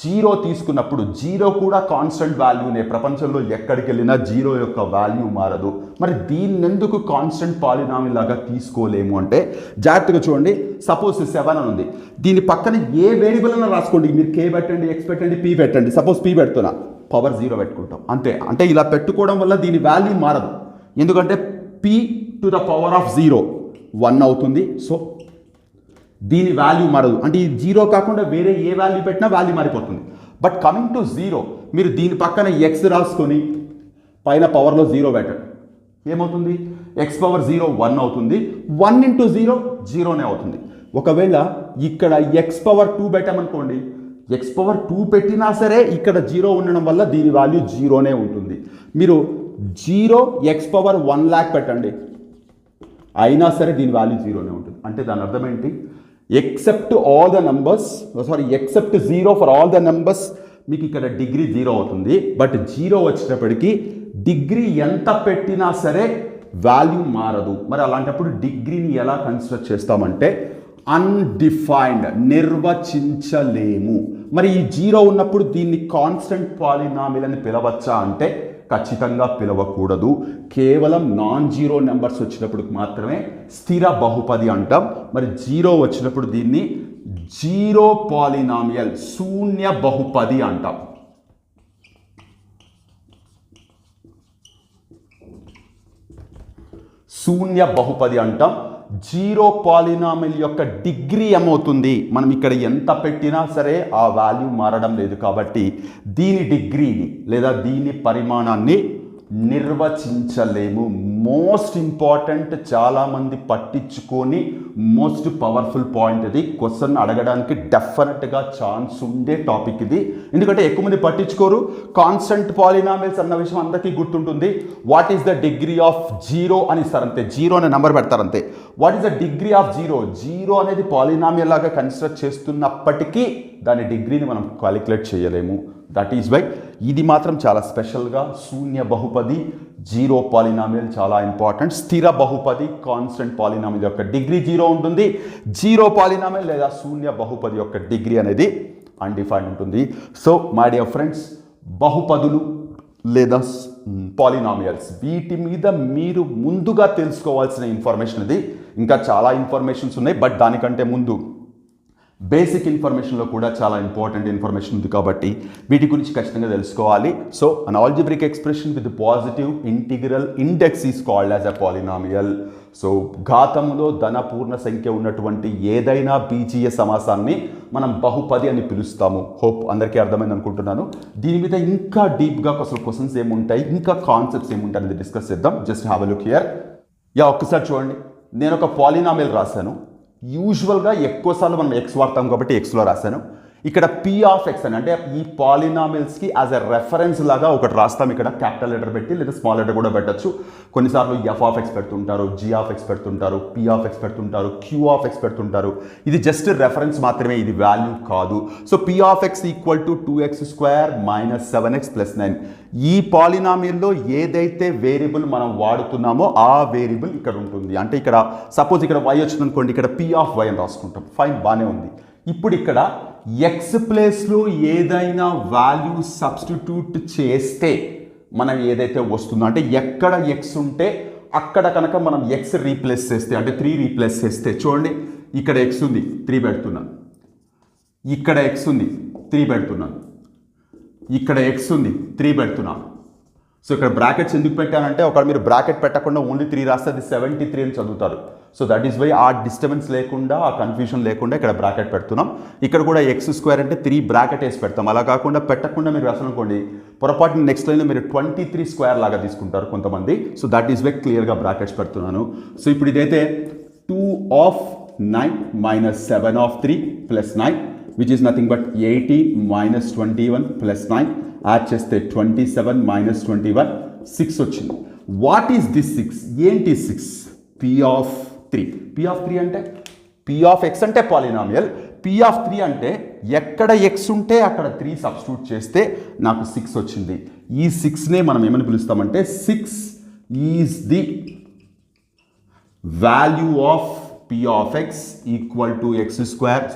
0 కూడా కాన్స్టెంట్ వాల్యూనే. ప్రపంచంలో ఎక్కడికి వెళ్ళినా 0 యొక్క వాల్యూ మారదు. మరి దీన్ని ఎందుకు కాన్స్టెంట్ పాలినామియల్ లాగా తీసుకోలేము అంటే, జాగ్రత్తగా చూడండి. సపోజ్ 7 అని ఉంది, దీని పక్కన ఏ వేరియబుల్ అయినా రాసుకోండి. మీరు k పెట్టండి, x పెట్టండి, p పెట్టండి. సపోజ్ p పెడుతున్నా, పవర్ 0 పెట్టుకుంటాం అంతే. అంటే ఇలా పెట్టుకోవడం వల్ల దీని వాల్యూ మారదు, ఎందుకంటే p⁴ 1 అవుతుంది. సో దీని వాల్యూ మారదు, అంటే ఈ 0 కాకుండా వేరే ఏ వాల్యూ పెట్టినా వాల్యూ మారిపోతుంది. బట్ కమింగ్ టు 0, మీరు దీని పక్కన x రాసుకొని పైన పవర్లో 0 పెట్టండి, ఏమవుతుంది? x⁴ 1 అవుతుంది. 1 × 0 0నే అవుతుంది. ఒకవేళ ఇక్కడ x⁴2 పెట్టామనుకోండి, x⁴2 పెట్టినా సరే ఇక్కడ 0 ఉండడం వల్ల దీని వాల్యూ 0నే ఉంటుంది. మీరు 0 x⁴1 lakh పెట్టండి, అయినా సరే దీని వాల్యూ 0నే ఉంటుంది. అంటే దాని అర్థం ఏంటి? Except 0 for all the numbers మీకు ఇక్కడ డిగ్రీ 0 అవుతుంది. బట్ 0 వచ్చేటప్పటికి డిగ్రీ ఎంత పెట్టినా సరే వాల్యూ మారదు. మరి అలాంటప్పుడు డిగ్రీని ఎలా కన్సిడర్ చేస్తామంటే అన్డిఫైన్డ్, నిర్వచించలేము. మరి ఈ 0 ఉన్నప్పుడు దీన్ని కాన్స్టెంట్ పాలినామిల్ అని పిలవచ్చా అంటే ఖచ్చితంగా పిలవకూడదు. కేవలం నాన్ జీరో నెంబర్స్ వచ్చినప్పుడు మాత్రమే స్థిర బహుపది అంటాం. మరి 0 వచ్చినప్పుడు దీన్ని జీరో పాలినామియల్, శూన్య బహుపది అంటాం. శూన్య బహుపది అంటాం. జీరో పాలినామిల్ యొక్క డిగ్రీ ఏమవుతుంది, మనం ఇక్కడ ఎంత పెట్టినా సరే ఆ వాల్యూ మారడం లేదు కాబట్టి దీని డిగ్రీని లేదా దీని పరిమాణాన్ని నిర్వచించలేము. మోస్ట్ ఇంపార్టెంట్, చాలామంది పట్టించుకొని మోస్ట్ పవర్ఫుల్ పాయింట్ ఇది. క్వశ్చన్ అడగడానికి డెఫినెట్గా ఛాన్స్ ఉండే టాపిక్ ఇది. ఎందుకంటే ఎక్కువ మంది పట్టించుకోరు. కాన్స్టెంట్ పాలినామిల్స్ అన్న విషయం అందరికీ గుర్తుంటుంది. What is the degree of 0 అని ఇస్తారు అంతే, 0 అనే నెంబర్ పెడతారంతే. What is the degree of 0? 0 అనేది పాలినామియల్ లాగా కన్సిడర్ చేస్తున్నప్పటికీ దాని డిగ్రీని మనం క్యాలిక్యులేట్ చేయలేము. దట్ ఈజ్ వై ఇది మాత్రం చాలా స్పెషల్గా శూన్య బహుపది, జీరో పాలినామియల్ చాలా ఇంపార్టెంట్. స్థిర బహుపది, కాన్స్టెంట్ పాలినామియల్ యొక్క డిగ్రీ 0 ఉంటుంది. జీరో పాలినామియల్ లేదా శూన్య బహుపది యొక్క డిగ్రీ అనేది అన్డిఫైన్డ్ ఉంటుంది. సో మై డియర్ ఫ్రెండ్స్, బహుపదులు లేదా పాలినామియల్స్, వీటి మీద మీరు ముందుగా తెలుసుకోవాల్సిన ఇన్ఫర్మేషన్ ఇది. ఇంకా చాలా ఇన్ఫర్మేషన్స్ ఉన్నాయి, బట్ దానికంటే ముందు బేసిక్ ఇన్ఫర్మేషన్లో కూడా చాలా ఇంపార్టెంట్ ఇన్ఫర్మేషన్ ఉంది కాబట్టి వీటి గురించి ఖచ్చితంగా తెలుసుకోవాలి. So an algebraic expression with positive integral index is called as a polynomial. So ఘాతంలో ధనపూర్ణ సంఖ్య ఉన్నటువంటి ఏదైనా బీజీయ సమాసాన్ని మనం బహుపది అని పిలుస్తాము. హోప్ అందరికీ అర్థమైంది అనుకుంటున్నాను. దీని మీద ఇంకా డీప్గా అసలు క్వశ్చన్స్ ఏముంటాయి, ఇంకా కాన్సెప్ట్స్ ఏముంటాయి అనేది డిస్కస్ చేద్దాం. Just have a look here. ఒక్కసారి చూడండి, నేను ఒక పాలినామియల్ రాశాను. యూజువల్గా ఎక్కువసార్లు మనం ఎక్స్ వాడతాం కాబట్టి ఎక్స్లో రాశాను. ఇక్కడ పీ ఆఫ్ ఎక్స్ అని, అంటే ఈ పాలినామిల్స్కి యాజ్ ఎ రెఫరెన్స్ లాగా ఒకటి రాస్తాం. ఇక్కడ క్యాపిటల్ లెటర్ పెట్టి లేదా స్మాల్ లెటర్ కూడా పెట్టచ్చు. కొన్నిసార్లు ఎఫ్ ఆఫ్ ఎక్స్ పెడుతుంటారు, జీ ఆఫ్ ఎక్స్ పెడుతుంటారు, పీ ఆఫ్ ఎక్స్ పెడుతుంటారు, క్యూ ఆఫ్ ఎక్స్ పెడుతుంటారు. ఇది జస్ట్ రెఫరెన్స్ మాత్రమే, ఇది వాల్యూ కాదు. So P of X equal to 2x² - 7x + 9. ఈ పాలినామియల్లో ఏదైతే వేరియబుల్ మనం వాడుతున్నామో ఆ వేరియబుల్ ఇక్కడ ఉంటుంది. అంటే ఇక్కడ సపోజ్ ఇక్కడ y వచ్చింది అనుకోండి, ఇక్కడ పీ ఆఫ్ y అని రాసుకుంటాం. ఫైన్, బాగానే ఉంది. ఇప్పుడు ఇక్కడ ఎక్స్ ప్లేస్లో ఏదైనా వాల్యూ సబ్స్టిట్యూట్ చేస్తే మనం ఏదైతే వస్తుందో, అంటే ఎక్కడ ఎక్స్ ఉంటే అక్కడ కనుక మనం ఎక్స్ రీప్లేస్ చేస్తే, అంటే 3 రీప్లేస్ చేస్తే, చూడండి ఇక్కడ ఎక్స్ ఉంది 3 పెడుతున్నాను, ఇక్కడ ఎక్స్ ఉంది 3 పెడుతున్నాను, ఇక్కడ ఎక్స్ ఉంది 3 పెడుతున్నాను. సో ఇక్కడ బ్రాకెట్స్ ఎందుకు పెట్టానంటే ఒకవేళ మీరు బ్రాకెట్ పెట్టకుండా ఓన్లీ 3 రాస్తే అది 73 అని చదువుతారు. సో దట్ ఈస్ వై ఆ డిస్టర్బెన్స్ లేకుండా, ఆ కన్ఫ్యూషన్ లేకుండా ఇక్కడ బ్రాకెట్ పెడుతున్నాం. ఇక్కడ కూడా x² అంటే 3 బ్రాకెట్ వేసి పెడతాం. అలా కాకుండా పెట్టకుండా మీరు రాసిన అనుకోండి, పొరపాటున నెక్స్ట్ లైన్లో మీరు 23² లాగా తీసుకుంటారు కొంతమంది. సో దట్ ఈస్ వై క్లియర్గా బ్రాకెట్స్ పెడుతున్నాను. సో ఇప్పుడు ఇదైతే 2 of 9 - 7 of 3 + 9 which is nothing but 80 - 21 + 9. Add చేస్తే 27 - 21 6 వచ్చింది. What is this 6? ఏంటి 6? P of 3. పీ ఆఫ్ 3 అంటే పీ ఆఫ్ ఎక్స్ అంటే పాలినామియల్. పీ ఆఫ్ 3 అంటే ఎక్కడ ఎక్స్ ఉంటే అక్కడ 3 సబ్స్టిట్యూట్ చేస్తే నాకు 6 వచ్చింది. ఈ 6నే మనం ఏమని పిలుస్తామంటే 6 is the value of P of X equal to 2x² -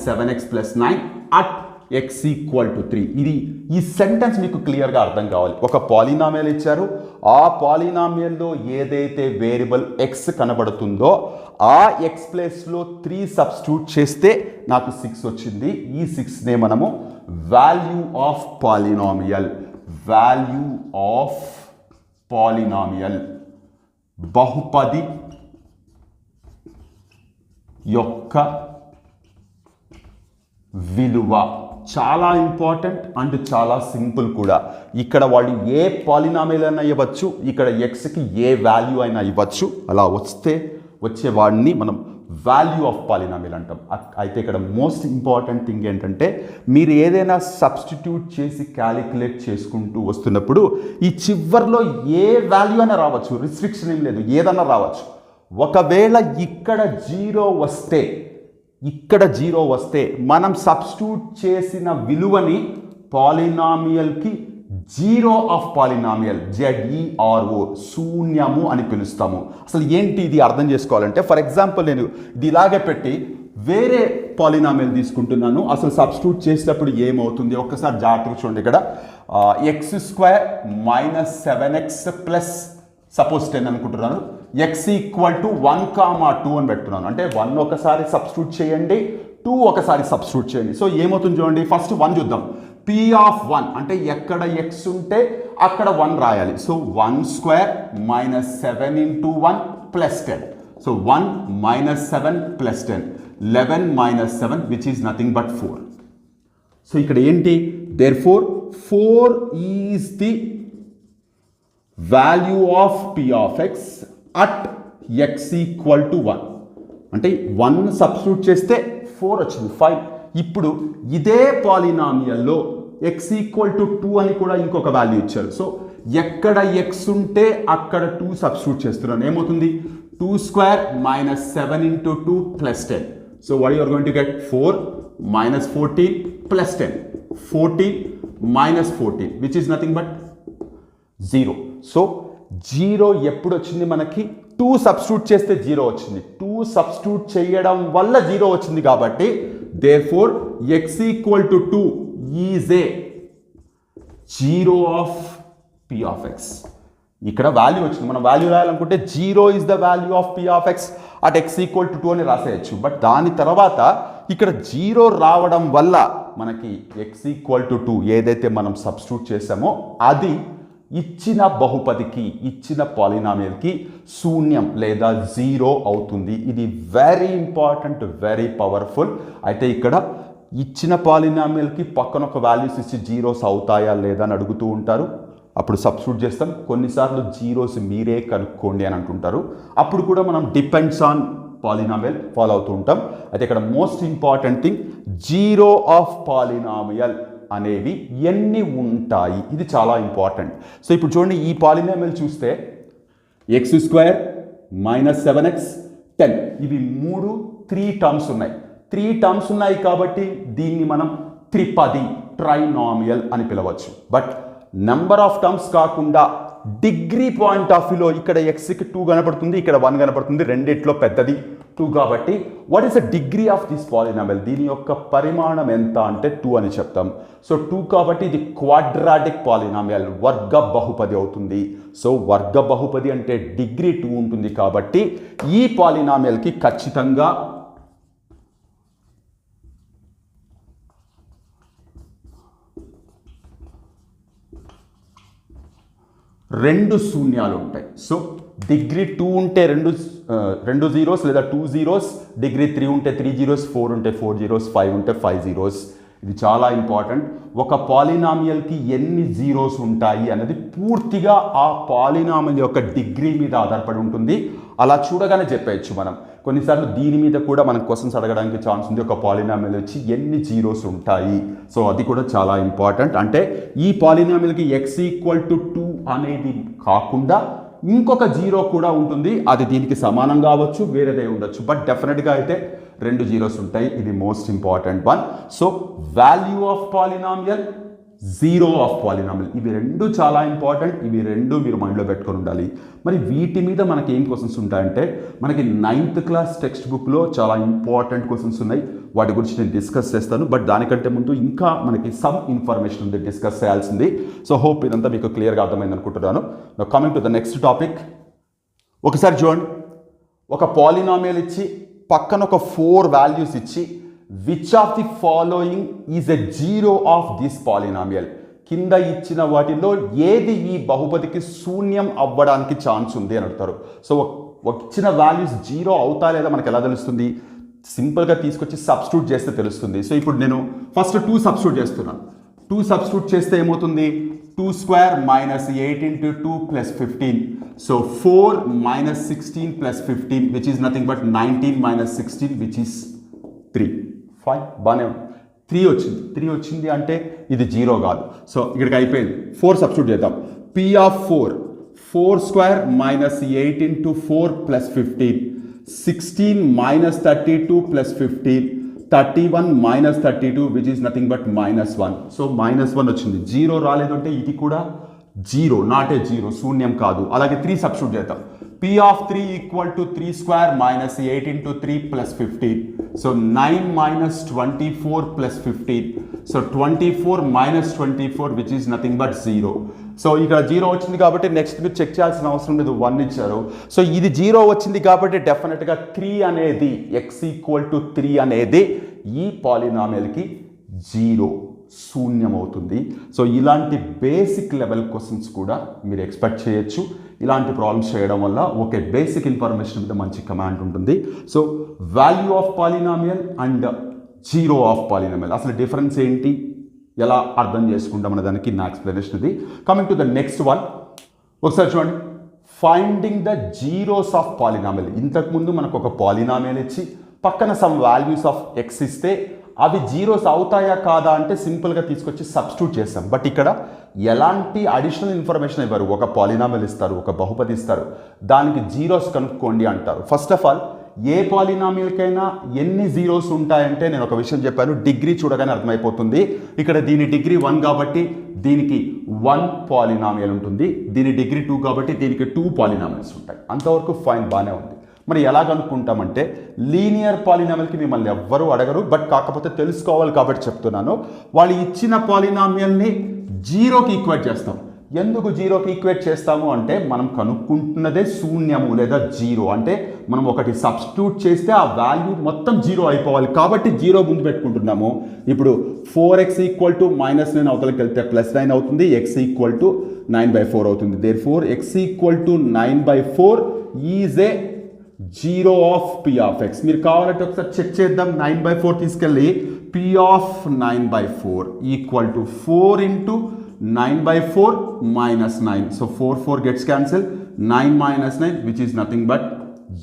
7x + 9 at x equal to 3. ఇది ఈ సెంటెన్స్ మీకు క్లియర్గా అర్థం కావాలి. ఒక పాలినామియల్ ఇచ్చారు, ఆ పాలినామియల్లో ఏదైతే వేరియబుల్ ఎక్స్ కనబడుతుందో ఆ ఎక్స్ ప్లేస్లో 3 సబ్స్టిట్యూట్ చేస్తే నాకు 6 వచ్చింది. ఈ 6నే మనము value of polynomial, value of polynomial, బహుపది యొక్క విలువ. చాలా ఇంపార్టెంట్ అండ్ చాలా సింపుల్ కూడా. ఇక్కడ వాళ్ళు ఏ పాలినామియల్ అయినా ఇవ్వచ్చు, ఇక్కడ ఎక్స్కి ఏ వాల్యూ అయినా ఇవ్వచ్చు. అలా వచ్చే వాడిని మనం వాల్యూ ఆఫ్ పాలినామియల్ అంటాం. అయితే ఇక్కడ మోస్ట్ ఇంపార్టెంట్ థింగ్ ఏంటంటే మీరు ఏదైనా సబ్స్టిట్యూట్ చేసి క్యాలిక్యులేట్ చేసుకుంటూ వస్తున్నప్పుడు ఈ చివర్లో ఏ వాల్యూ అయినా రావచ్చు, రిస్ట్రిక్షన్ ఏం లేదు, ఏదన్నా రావచ్చు. ఒకవేళ ఇక్కడ 0 వస్తే మనం సబ్స్టిట్యూట్ చేసిన విలువని పాలినామియల్కి జీరో ఆఫ్ పాలినామియల్, ZERO, శూన్యము అని పిలుస్తాము. అసలు ఏంటి ఇది అర్థం చేసుకోవాలంటే, ఫర్ ఎగ్జాంపుల్ నేను ఇది ఇలాగే పెట్టి వేరే పాలినామియల్ తీసుకుంటున్నాను. అసలు సబ్స్టిట్యూట్ చేసేటప్పుడు ఏమవుతుంది ఒక్కసారి జాగ్రత్తగా చూడండి. ఇక్కడ X square minus 7x plus suppose 10 అనుకుంటున్నాను. ఎక్స్ ఈక్వల్ టు 1, 2 అని పెడుతున్నాను. అంటే 1 ఒకసారి సబ్స్టిట్యూట్ చేయండి, 2 ఒకసారి సబ్స్టిట్యూట్ చేయండి. సో ఏమవుతుంది చూడండి. ఫస్ట్ 1 చూద్దాం. P ఆఫ్ 1 అంటే ఎక్కడ x ఉంటే అక్కడ 1 రాయాలి. So 1 square minus 7 into 1 plus 10. So 1 minus 7 plus 10, 11 minus 7 which is nothing but 4. So ఇక్కడ ఏంటి, therefore 4 is the value of P of x at x equal to 1. అంటే 1 substitute చేస్తే 4 వచ్చింది, 5. ఇప్పుడు ఇదే పాలినామియల్లో x ఈక్వల్ టు 2 అని కూడా ఇంకొక వాల్యూ ఇచ్చారు. సో ఎక్కడ x ఉంటే అక్కడ 2 సబ్స్టిట్యూట్ చేస్తున్నాను. ఏమవుతుంది, 2 square minus 7 into 2 plus 10. So what you are going to get 4 minus 14 plus 10, 14 minus 14 which is nothing but 0. So 0 ఎప్పుడు వచ్చింది మనకి, 2 సబ్స్టిట్యూట్ చేస్తే 0 వచ్చింది. 2 సబ్స్టిట్యూట్ చేయడం వల్ల 0 వచ్చింది. కాబట్టి therefore x equal to 2 is a 0 of P of x. ఇక్కడ వాల్యూ వచ్చింది. మనం value రాయాలనుకుంటే 0 is the value of P of x at x equal to 2 అని రాసేయచ్చు. బట్ దాని తర్వాత ఇక్కడ 0 రావడం వల్ల మనకి x equal to 2 ఏదైతే మనం సబ్స్టిట్యూట్ చేసామో అది ఇచ్చిన బహుపదికి, ఇచ్చిన పాలినామియల్కి శూన్యం లేదా 0 అవుతుంది. ఇది వెరీ ఇంపార్టెంట్, వెరీ పవర్ఫుల్. అయితే ఇక్కడ ఇచ్చిన పాలినామియల్కి పక్కన ఒక వాల్యూస్ ఇచ్చి జీరోస్ అవుతాయా లేదా అని అడుగుతూ ఉంటారు. అప్పుడు సబ్స్టిట్యూట్ చేస్తాం. కొన్నిసార్లు జీరోస్ మీరే కనుక్కోండి అని అంటుంటారు. అప్పుడు కూడా మనం డిపెండ్స్ ఆన్ పాలినామియల్ ఫాలో అవుతూ ఉంటాం. అయితే ఇక్కడ most important thing, zero of polynomial అనేవి ఎన్ని ఉంటాయి, ఇది చాలా ఇంపార్టెంట్. సో ఇప్పుడు చూడండి, ఈ పాలినామియల్ చూస్తే ఎక్స్ స్క్వేర్ మైనస్ 7x 10 ఇవి 3 టర్మ్స్ ఉన్నాయి. 3 టర్మ్స్ ఉన్నాయి కాబట్టి దీన్ని మనం త్రిపది, ట్రైనామియల్ అని పిలవచ్చు. బట్ నెంబర్ ఆఫ్ టర్మ్స్ కాకుండా డిగ్రీ పాయింట్ ఆఫ్ వ్యూలో ఇక్కడ ఎక్స్కి 2 కనపడుతుంది, ఇక్కడ 1 కనపడుతుంది. రెండిట్లో పెద్దది 2 కాబట్టి what is the degree of this polynomial, దీని యొక్క పరిమాణం ఎంత అంటే 2 అని చెప్తాం. సో 2 కాబట్టి ఇది క్వాడ్రాటిక్ పాలినామియల్, వర్గ బహుపది అవుతుంది. సో వర్గ బహుపది అంటే డిగ్రీ 2 ఉంటుంది. కాబట్టి ఈ పాలినామియల్కి ఖచ్చితంగా రెండు శూన్యాలు ఉంటాయి. సో డిగ్రీ 2 ఉంటే రెండు జీరోస్ లేదా 2 జీరోస్, డిగ్రీ 3 ఉంటే 3 జీరోస్, 4 ఉంటే 4 జీరోస్, 5 ఉంటే 5 జీరోస్. ఇది చాలా ఇంపార్టెంట్. ఒక పాలినామియల్కి ఎన్ని జీరోస్ ఉంటాయి అనేది పూర్తిగా ఆ పాలినామియల్ యొక్క డిగ్రీ మీద ఆధారపడి ఉంటుంది. అలా చూడగానే చెప్పేయచ్చు మనం. కొన్నిసార్లు దీని మీద కూడా మనం క్వశ్చన్స్ అడగడానికి ఛాన్స్ ఉంది. ఒక పాలినామియల్ వచ్చి ఎన్ని జీరోస్ ఉంటాయి, సో అది కూడా చాలా ఇంపార్టెంట్. అంటే ఈ పాలినామియల్కి ఎక్స్ ఈక్వల్ టు 2 అనేది కాకుండా ఇంకొక జీరో కూడా ఉంటుంది. అది దీనికి సమానం కావచ్చు, వేరేదే ఉండొచ్చు. బట్ డెఫినెట్గా అయితే 2 జీరోస్ ఉంటాయి. ఇది most important one. So value of polynomial, zero of polynomial, ఇవి రెండు చాలా ఇంపార్టెంట్. ఇవి రెండు మీరు మైండ్లో పెట్టుకొని ఉండాలి. మరి వీటి మీద మనకి ఏం క్వశ్చన్స్ ఉంటాయంటే, మనకి 9th క్లాస్ టెక్స్ట్ బుక్లో చాలా ఇంపార్టెంట్ క్వశ్చన్స్ ఉన్నాయి. వాటి గురించి నేను డిస్కస్ చేస్తాను. బట్ దానికంటే ముందు ఇంకా మనకి సమ్ ఇన్ఫర్మేషన్ ఉంది డిస్కస్ చేయాల్సింది. సో హోప్ ఇదంతా మీకు క్లియర్గా అర్థమైంది అనుకుంటున్నాను. Now coming to the next topic. ఒకసారి చూడండి, ఒక పాలినామియల్ ఇచ్చి పక్కన ఒక 4 వాల్యూస్ ఇచ్చి which of the following is a zero of this polynomial, కింద ఇచ్చిన వాటిలో ఏది ఈ బహుపదికి శూన్యం అవ్వడానికి ఛాన్స్ ఉంది అని అడుగుతారు. సో ఇచ్చిన వాల్యూస్ జీరో అవుతా లేదా మనకు ఎలా తెలుస్తుంది? సింపుల్గా తీసుకొచ్చి సబ్స్టిట్యూట్ చేస్తే తెలుస్తుంది. సో ఇప్పుడు నేను ఫస్ట్ 2 సబ్స్టిట్యూట్ చేస్తున్నాను. 2 సబ్స్టిట్యూట్ చేస్తే ఏమవుతుంది? 2 square minus 8 into 2 plus 15. So 4 minus 16 plus 15 which is nothing but 19 minus 16 which is 3. Fine, బాగానే ఉంది. 3 వచ్చింది అంటే ఇది జీరో కాదు. సో ఇక్కడికి అయిపోయింది. 4 సబ్స్టిట్యూట్ చేద్దాం. P of 4 square minus 8 into 4 plus 15, 16 minus 32 plus 15, 31 minus 32 which is nothing but -1. So -1 వచ్చింది. జీరో రాలేదు అంటే ఇది కూడా జీరో, నాట్ ఏ జీరో, శూన్యం కాదు. అలాగే 3 సబ్స్టిట్యూట్ చేద్దాం. P P of 3 equal to 3 square minus 8 into 3 plus 15. So 9 minus 24 plus 15. So 24 minus 24 which is nothing but 0. So ఇక్కడ 0 వచ్చింది కాబట్టి నెక్స్ట్ మీరు చెక్ చేయాల్సిన అవసరం లేదు, 1 ఇచ్చారు. సో ఇది 0 వచ్చింది కాబట్టి డెఫినెట్గా 3 అనేది x ఈక్వల్ టు 3 అనేది ఈ పాలినామియల్కి 0 శూన్యం అవుతుంది. సో ఇలాంటి బేసిక్ లెవెల్ క్వశ్చన్స్ కూడా మీరు ఎక్స్పెక్ట్ చేయొచ్చు. ఇలాంటి ప్రాబ్లమ్స్ చేయడం వల్ల ఒక బేసిక్ ఇన్ఫర్మేషన్ మీద మంచి కమాండ్ ఉంటుంది. So value of polynomial and zero of polynomial అసలు డిఫరెన్స్ ఏంటి, ఎలా అర్థం చేసుకుంటాం అనే దానికి నా ఎక్స్ప్లెనేషన్ ఇది. Coming to the next one, ఒకసారి చూడండి. Finding the zeros of polynomial. ఇంతకుముందు మనకు ఒక పాలినామియల్ ఇచ్చి పక్కన సమ్ వాల్యూస్ ఆఫ్ ఎక్స్ ఇస్తే అవి జీరోస్ అవుతాయా కాదా అంటే సింపుల్గా తీసుకొచ్చి సబ్స్టిట్యూట్ చేస్తాం. బట్ ఇక్కడ ఎలాంటి అడిషనల్ ఇన్ఫర్మేషన్ ఇవ్వరు. ఒక పాలినామియల్ ఇస్తారు, ఒక బహుపది ఇస్తారు, దానికి జీరోస్ కనుక్కోండి అంటారు. ఫస్ట్ ఆఫ్ ఆల్ ఏ పాలినామియల్కైనా ఎన్ని జీరోస్ ఉంటాయంటే నేను ఒక విషయం చెప్పాను, డిగ్రీ చూడగానే అర్థమైపోతుంది. ఇక్కడ దీని డిగ్రీ 1 కాబట్టి దీనికి 1 పాలినామియల్ ఉంటుంది, దీని డిగ్రీ 2 కాబట్టి దీనికి 2 పాలినామియల్స్ ఉంటాయి. అంతవరకు ఫైన్, బాగానే ఉంది. మరి ఎలా కనుక్కుంటామంటే లీనియర్ పాలినామియల్కి మిమ్మల్ని ఎవ్వరూ అడగరు, బట్ కాకపోతే తెలుసుకోవాలి కాబట్టి చెప్తున్నాను. వాళ్ళు ఇచ్చిన పాలినామియల్ని జీరోకి ఈక్వేట్ చేస్తాం. ఎందుకు జీరోకి ఈక్వేట్ చేస్తాము అంటే మనం కనుక్కుంటున్నదే శూన్యము లేదా జీరో. అంటే మనం ఒకటి సబ్స్టిట్యూట్ చేస్తే ఆ వాల్యూ మొత్తం జీరో అయిపోవాలి కాబట్టి జీరో ముందు పెట్టుకుంటున్నాము. ఇప్పుడు 4x ఈక్వల్ టు -9 అవతలకి వెళ్తే +9 అవుతుంది, x ఈక్వల్ టు 9/4 అవుతుంది. Therefore x equal to 9/4 is a zero of P of x. మీరు కావాలంటే ఒకసారి చెక్ చేద్దాం. 9/4 తీసుకెళ్ళి P of 9/4 equal to 4 into 9/4 minus 9. So 4 gets cancelled. 9 minus 9 which is nothing but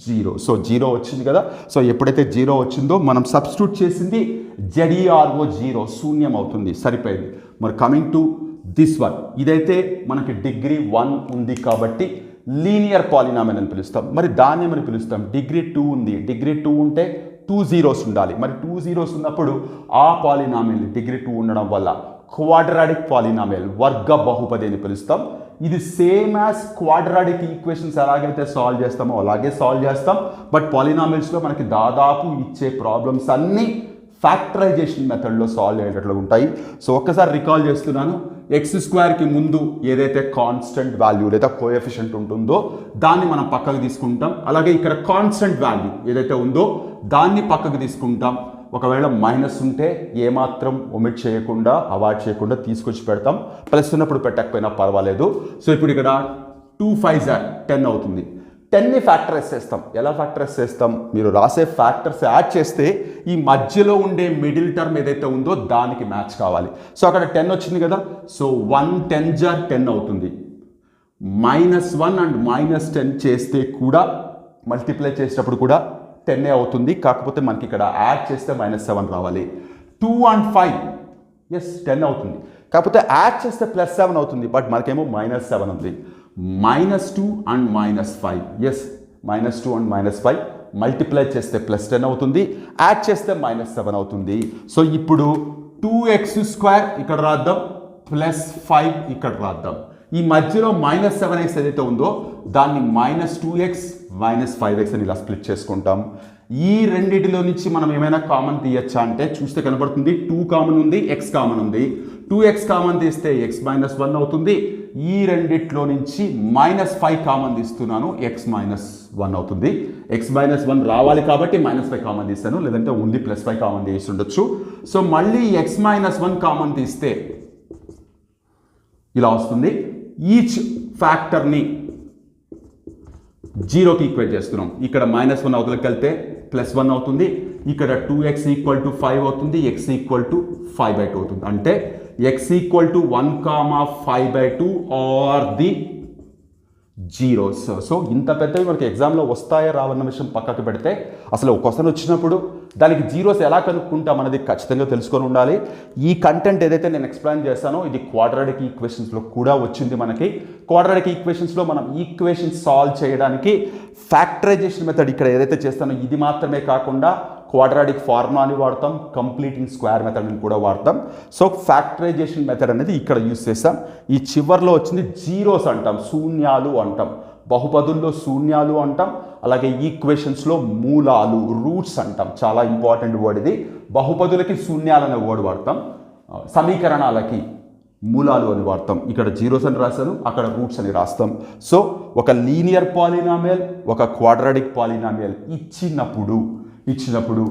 0. So 0 వచ్చింది కదా. సో ఎప్పుడైతే 0 వచ్చిందో మనం సబ్స్టిట్యూట్ చేసింది ZERO 0 శూన్యం అవుతుంది, సరిపోయింది. మరి కమింగ్ టు దిస్ వన్, ఇదైతే మనకి డిగ్రీ 1 ఉంది కాబట్టి లీనియర్ పాలినామియల్ అని పిలుస్తాం. మరి దాన్ని ఏమని పిలుస్తాం, డిగ్రీ 2 ఉంది. డిగ్రీ 2 ఉంటే 2 zeros ఉండాలి. మరి 2 zeros ఉన్నప్పుడు ఆ పాలినామియల్ డిగ్రీ 2 ఉండడం వల్ల క్వాడ్రాటిక్ పాలినామియల్, వర్గ బహుపది అని పిలుస్తాం. ఇది సేమ్ యాజ్ క్వాడ్రాటిక్ ఈక్వేషన్స్ ఎలాగైతే సాల్వ్ చేస్తామో అలాగే సాల్వ్ చేస్తాం. బట్ పాలినామియల్స్లో మనకి దాదాపు ఇచ్చే ప్రాబ్లమ్స్ అన్నీ ఫ్యాక్టరైజేషన్ మెథడ్లో సాల్వ్ అయ్యేటట్లు ఉంటాయి. సో ఒక్కసారి రికాల్ చేస్తున్నాను, x² ముందు ఏదైతే కాన్స్టెంట్ వాల్యూ లేదా కోఎఫిషియంట్ ఉంటుందో దాన్ని మనం పక్కకు తీసుకుంటాం. అలాగే ఇక్కడ కాన్స్టెంట్ వాల్యూ ఏదైతే ఉందో దాన్ని పక్కకు తీసుకుంటాం. ఒకవేళ మైనస్ ఉంటే ఏమాత్రం ఒమిట్ చేయకుండా, అవాయిడ్ చేయకుండా తీసుకొచ్చి పెడతాం. ప్లస్ ఉన్నప్పుడు పెట్టకపోయినా పర్వాలేదు. సో ఇప్పుడు ఇక్కడ 2 5s 10 అవుతుంది. 10ని ఫ్యాక్టరైజ్ చేస్తాం. ఎలా ఫ్యాక్టరైజ్ చేస్తాం, మీరు రాసే ఫ్యాక్టర్స్ యాడ్ చేస్తే ఈ మధ్యలో ఉండే మిడిల్ టర్మ్ ఏదైతే ఉందో దానికి మ్యాచ్ కావాలి. సో అక్కడ 10 వచ్చింది కదా. సో 1 10s 10 అవుతుంది. -1 అండ్ -10 చేస్తే కూడా మల్టిప్లై చేసేటప్పుడు కూడా 10 అవుతుంది. కాకపోతే మనకి ఇక్కడ యాడ్ చేస్తే -7 రావాలి. 2 and 5 ఎస్ 10 అవుతుంది. కాకపోతే యాడ్ చేస్తే +7 అవుతుంది. బట్ మనకేమో -7 ఉంది. -2 and -5 ఎస్ -2 and -5 మల్టిప్లై చేస్తే +10 అవుతుంది. యాడ్ చేస్తే -7 అవుతుంది. సో ఇప్పుడు 2x² ఇక్కడ రాద్దాం, +5 ఇక్కడ రాద్దాం. ఈ మధ్యలో -7x ఏదైతే ఉందో దాన్ని -2x -5x అని ఇలా స్ప్లిట్ చేసుకుంటాం. ఈ రెండిటిలో నుంచి మనం ఏమైనా కామన్ తీయచ్చా అంటే చూస్తే కనబడుతుంది 2 కామన్ ఉంది, x కామన్ ఉంది. 2x కామన్ తీస్తే x -1 అవుతుంది. ఈ రెండిట్లో నుంచి -5 కామన్ తీస్తున్నాను, x -1 అవుతుంది. x -1 రావాలి కాబట్టి -5 కామన్ తీస్తాను, లేదంటే ఓన్లీ +5 కామన్ తీసి ఉండొచ్చు. సో మళ్ళీ x -1 కామన్ తీస్తే ఇలా వస్తుంది. ఈచ్ ఫ్యాక్టర్ని 0కి ఈక్వేట్ చేస్తున్నాం. ఇక్కడ -1 అవతలకి వెళ్తే +1 అవుతుంది. ఇక్కడ 2x ఈక్వల్ టు 5 అవుతుంది, x ఈక్వల్ టు 5/2 అవుతుంది. అంటే x equal to 1, 5/2 are the zeros. So ఇంత పెద్దవి మనకి ఎగ్జామ్లో వస్తాయా రావన్న విషయం పక్కకు పెడితే అసలు ఒక క్వశ్చన్ వచ్చినప్పుడు దానికి జీరోస్ ఎలా కనుక్కుంటాం అనేది ఖచ్చితంగా తెలుసుకొని ఉండాలి. ఈ కంటెంట్ ఏదైతే నేను ఎక్స్ప్లెయిన్ చేస్తానో ఇది క్వాడ్రాటిక్ ఈక్వేషన్స్లో కూడా వచ్చింది. మనకి క్వాడ్రాటిక్ ఈక్వేషన్స్లో మనం ఈక్వేషన్స్ సాల్వ్ చేయడానికి ఫ్యాక్టరైజేషన్ మెథడ్ ఇక్కడ ఏదైతే చేస్తానో ఇది మాత్రమే కాకుండా క్వాడ్రాటిక్ ఫార్ములాని వాడతాం, కంప్లీటింగ్ స్క్వేర్ మెథడ్ని కూడా వాడతాం. సో ఫ్యాక్టరైజేషన్ మెథడ్ అనేది ఇక్కడ యూజ్ చేస్తాం. ఈ చివర్లో వచ్చింది జీరోస్ అంటాం, శూన్యాలు అంటాం. బహుపదుల్లో శూన్యాలు అంటాం, అలాగే ఈక్వేషన్స్లో మూలాలు రూట్స్ అంటాం. చాలా ఇంపార్టెంట్ వర్డ్ ఇది. బహుపదులకి శూన్యాలు అనే వర్డ్ వాడతాం, సమీకరణాలకి మూలాలు అని వాడతాం. ఇక్కడ జీరోస్ అని రాస్తాను, అక్కడ రూట్స్ అని రాస్తాం. సో ఒక లీనియర్ పాలినామియల్, ఒక క్వాడ్రాటిక్ పాలినామియల్ ఇచ్చినప్పుడు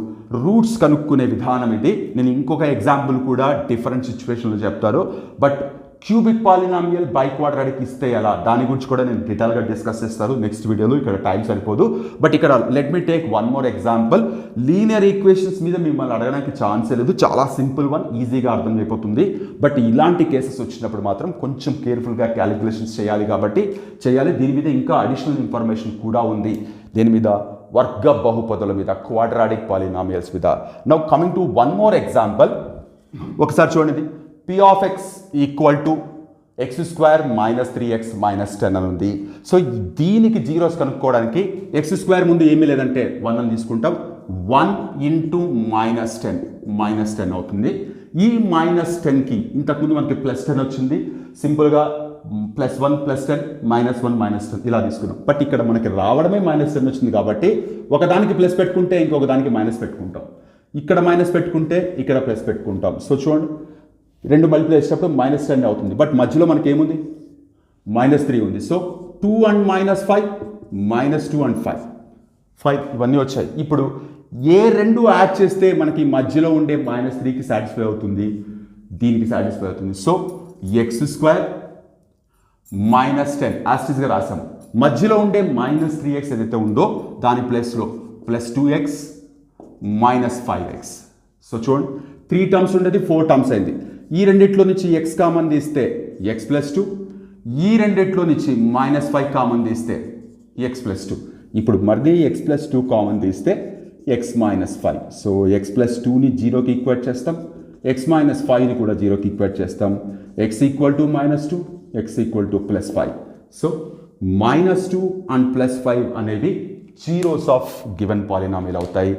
రూట్స్ కనుక్కునే విధానం ఇది. నేను ఇంకొక ఎగ్జాంపుల్ కూడా డిఫరెంట్ సిచ్యువేషన్లో చెప్తాను. But cubic polynomial by quadratic ఇస్తే ఎలా, దాని గురించి కూడా నేను డీటెయిల్గా డిస్కస్ చేస్తాను నెక్స్ట్ వీడియోలో. ఇక్కడ టైం సరిపోదు. బట్ ఇక్కడ let me take one more example. Linear equations మీద మిమ్మల్ని అడగడానికి ఛాన్సే లేదు, చాలా సింపుల్ వన్, ఈజీగా అర్థమైపోతుంది. బట్ ఇలాంటి కేసెస్ వచ్చినప్పుడు మాత్రం కొంచెం కేర్ఫుల్గా క్యాలిక్యులేషన్స్ చేయాలి కాబట్టి చేయాలి. దీని మీద ఇంకా అడిషనల్ ఇన్ఫర్మేషన్ కూడా ఉంది. దేని మీద? వర్గ బహుపదుల మీద, క్వాడ్రాటిక్ పాలినామియల్స్ మీద. Now coming to one more example. ఒకసారి చూడండి. p of x equal to x square minus 3x minus 10 అని ఉంది. సో దీనికి జీరోస్ కనుక్కోవడానికి x స్క్వేర్ ముందు ఏమీ లేదంటే 1 అని తీసుకుంటాం. 1 ఇంటూ మైనస్ 10 అవుతుంది. ఈ మైనస్ 10కి ఇంతకుముందు మనకి ప్లస్ 10 వచ్చింది. సింపుల్గా +1 + 10 -1 -10 ఇలా తీసుకున్నాం. బట్ ఇక్కడ మనకి రావడమే -10 వచ్చింది కాబట్టి ఒకదానికి ప్లస్ పెట్టుకుంటే ఇంకొక దానికి మైనస్ పెట్టుకుంటాం. ఇక్కడ మైనస్ పెట్టుకుంటే ఇక్కడ ప్లస్ పెట్టుకుంటాం. సో చూడండి, రెండు మల్టిప్లై చేసేటప్పుడు -10 అవుతుంది. బట్ మధ్యలో మనకి ఏముంది? -3 ఉంది. సో 2 and -5 -2 and 5 ఇవన్నీ వచ్చాయి. ఇప్పుడు ఏ రెండు యాడ్ చేస్తే మనకి మధ్యలో ఉండే -3కి సాటిస్ఫై అవుతుంది, దీనికి సాటిస్ఫై అవుతుంది. So x² -10 యాస్టిస్గా రాసాము. మధ్యలో ఉండే -3x ఏదైతే ఉందో దాని ప్లేస్లో +2x -5x. సో చూడండి, 3 టర్మ్స్ ఉండేది 4 టర్మ్స్ అయింది. ఈ రెండిట్లో నుంచి x కామన్ తీస్తే x + 2, ఈ రెండిట్లో నుంచి -5 కామన్ తీస్తే x + 2. ఇప్పుడు మళ్ళీ x + 2 కామన్ తీస్తే x - 5. సో x + 2ని 0కి ఈక్వేట్ చేస్తాం, x - 5ని కూడా 0కి ఈక్వేట్ చేస్తాం. x = -2, x = +5. సో -2 and +5 అనేవి జీరోస్ ఆఫ్ గివెన్ పాలినామియల్ అవుతాయి.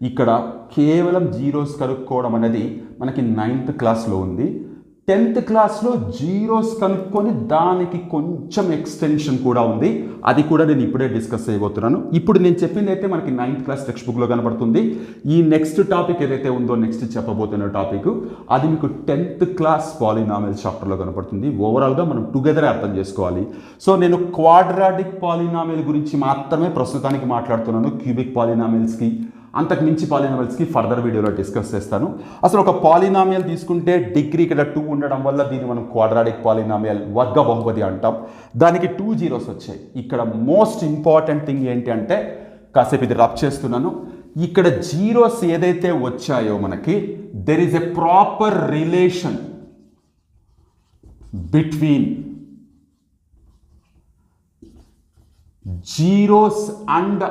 ఇక్కడ కేవలం జీరోస్ కనుక్కోవడం అనేది మనకి 9th క్లాస్లో ఉంది. 10th క్లాస్లో జీరోస్ కనుక్కొని దానికి కొంచెం ఎక్స్టెన్షన్ కూడా ఉంది. అది కూడా నేను ఇప్పుడే డిస్కస్ చేయబోతున్నాను. ఇప్పుడు నేను చెప్పింది అయితే మనకి 9th క్లాస్ టెక్స్ట్ బుక్లో కనబడుతుంది. ఈ నెక్స్ట్ టాపిక్ ఏదైతే ఉందో, నెక్స్ట్ చెప్పబోతున్న టాపిక్, అది మీకు 10th క్లాస్ పాలినామియల్ చాప్టర్లో కనబడుతుంది. ఓవరాల్గా మనం టుగెదర్ అర్థం చేసుకోవాలి. సో నేను క్వాడ్రాటిక్ పాలినామియల్ గురించి మాత్రమే ప్రస్తుతానికి మాట్లాడుతున్నాను. క్యూబిక్ పాలినామియల్స్కి, అంతకు మించి పాలినామియల్స్కి ఫర్దర్ వీడియోలో డిస్కస్ చేస్తాను. అసలు ఒక పాలినామియల్ తీసుకుంటే డిగ్రీ ఇక్కడ 2 ఉండడం వల్ల దీన్ని మనం క్వాడ్రాటిక్ పాలినామియల్, వర్గ బహుపది అంటాం. దానికి 2 జీరోస్ వచ్చాయి. ఇక్కడ మోస్ట్ ఇంపార్టెంట్ థింగ్ ఏంటి అంటే, కాసేపు ఇది రబ్ చేస్తున్నాను, ఇక్కడ జీరోస్ ఏదైతే వచ్చాయో మనకి, there is a proper relation between zeros and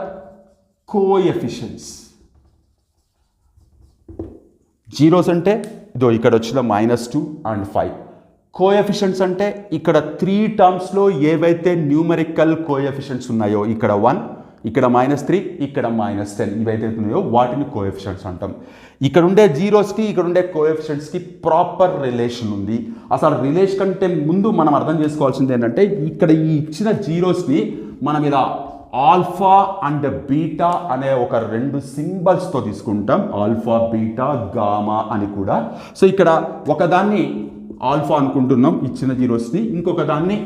coefficients. Zeros అంటే ఇదో ఇక్కడ వచ్చిన -2 and 5. కోఎఫిషియెంట్స్ అంటే ఇక్కడ 3 టర్మ్స్లో ఏవైతే న్యూమరికల్ కోఎఫిషియెంట్స్ ఉన్నాయో, ఇక్కడ 1, ఇక్కడ -3, ఇక్కడ -10, ఇవైతే ఉన్నాయో వాటిని కోఎఫిషియెంట్స్ అంటాం. ఇక్కడ ఉండే జీరోస్కి ఇక్కడ ఉండే కోఎఫిషియెంట్స్కి ప్రాపర్ రిలేషన్ ఉంది. అసలు రిలేషన్ కంటే ముందు మనం అర్థం చేసుకోవాల్సింది ఏంటంటే, ఇక్కడ ఈ ఇచ్చిన జీరోస్ని మనం ఇలా ఆల్ఫా అండ్ బీటా అనే ఒక 2 సింబల్స్తో తీసుకుంటాం. ఆల్ఫా, బీటా, గామా అని కూడా. సో ఇక్కడ ఒకదాన్ని ఆల్ఫా అనుకుంటున్నాం ఇచ్చిన జీరోస్ని, ఇంకొక దాన్ని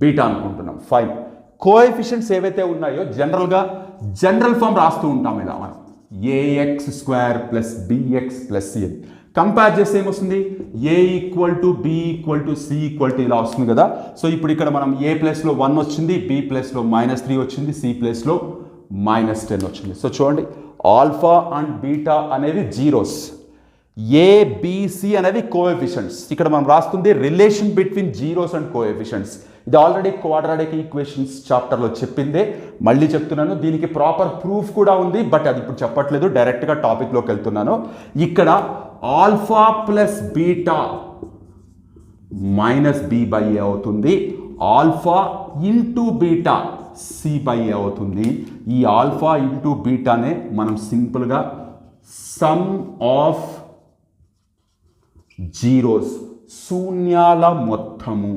బీటా అనుకుంటున్నాం. 5 కోఎఫిషియెంట్స్ ఏవైతే ఉన్నాయో జనరల్ ఫామ్ రాస్తూ ఉంటాం ఇలా మనం, ax² + bx + c. కంపేర్ చేస్తే ఏమొస్తుంది? a = b = c ఇలా వస్తుంది కదా. సో ఇప్పుడు ఇక్కడ మనం a ప్లేస్లో 1 వచ్చింది, b ప్లేస్లో -3 వచ్చింది, c ప్లేస్లో -10 వచ్చింది. సో చూడండి, ఆల్ఫా అండ్ బీటా అనేవి జీరోస్, a b c అనేవి కోఎఫిషియెంట్స్. ఇక్కడ మనం రాస్తుంది relation between zeros and coefficients. ఇది ఆల్రెడీ క్వాడ్రాటిక్ ఈక్వేషన్స్ చాప్టర్లో చెప్పిందే, మళ్ళీ చెప్తున్నాను. దీనికి ప్రాపర్ ప్రూఫ్ కూడా ఉంది, బట్ అది ఇప్పుడు చెప్పట్లేదు, డైరెక్ట్గా టాపిక్లోకి వెళ్తున్నాను. ఇక్కడ ఆల్ఫా ప్లస్ బీటా -b/a అవుతుంది, ఆల్ఫా ఇంటూ బీటా c/a అవుతుంది. ఈ ఆల్ఫా ఇంటూ బీటానే మనం సింపుల్గా సమ్ ఆఫ్ జీరోస్, శూన్యాల మొత్తము,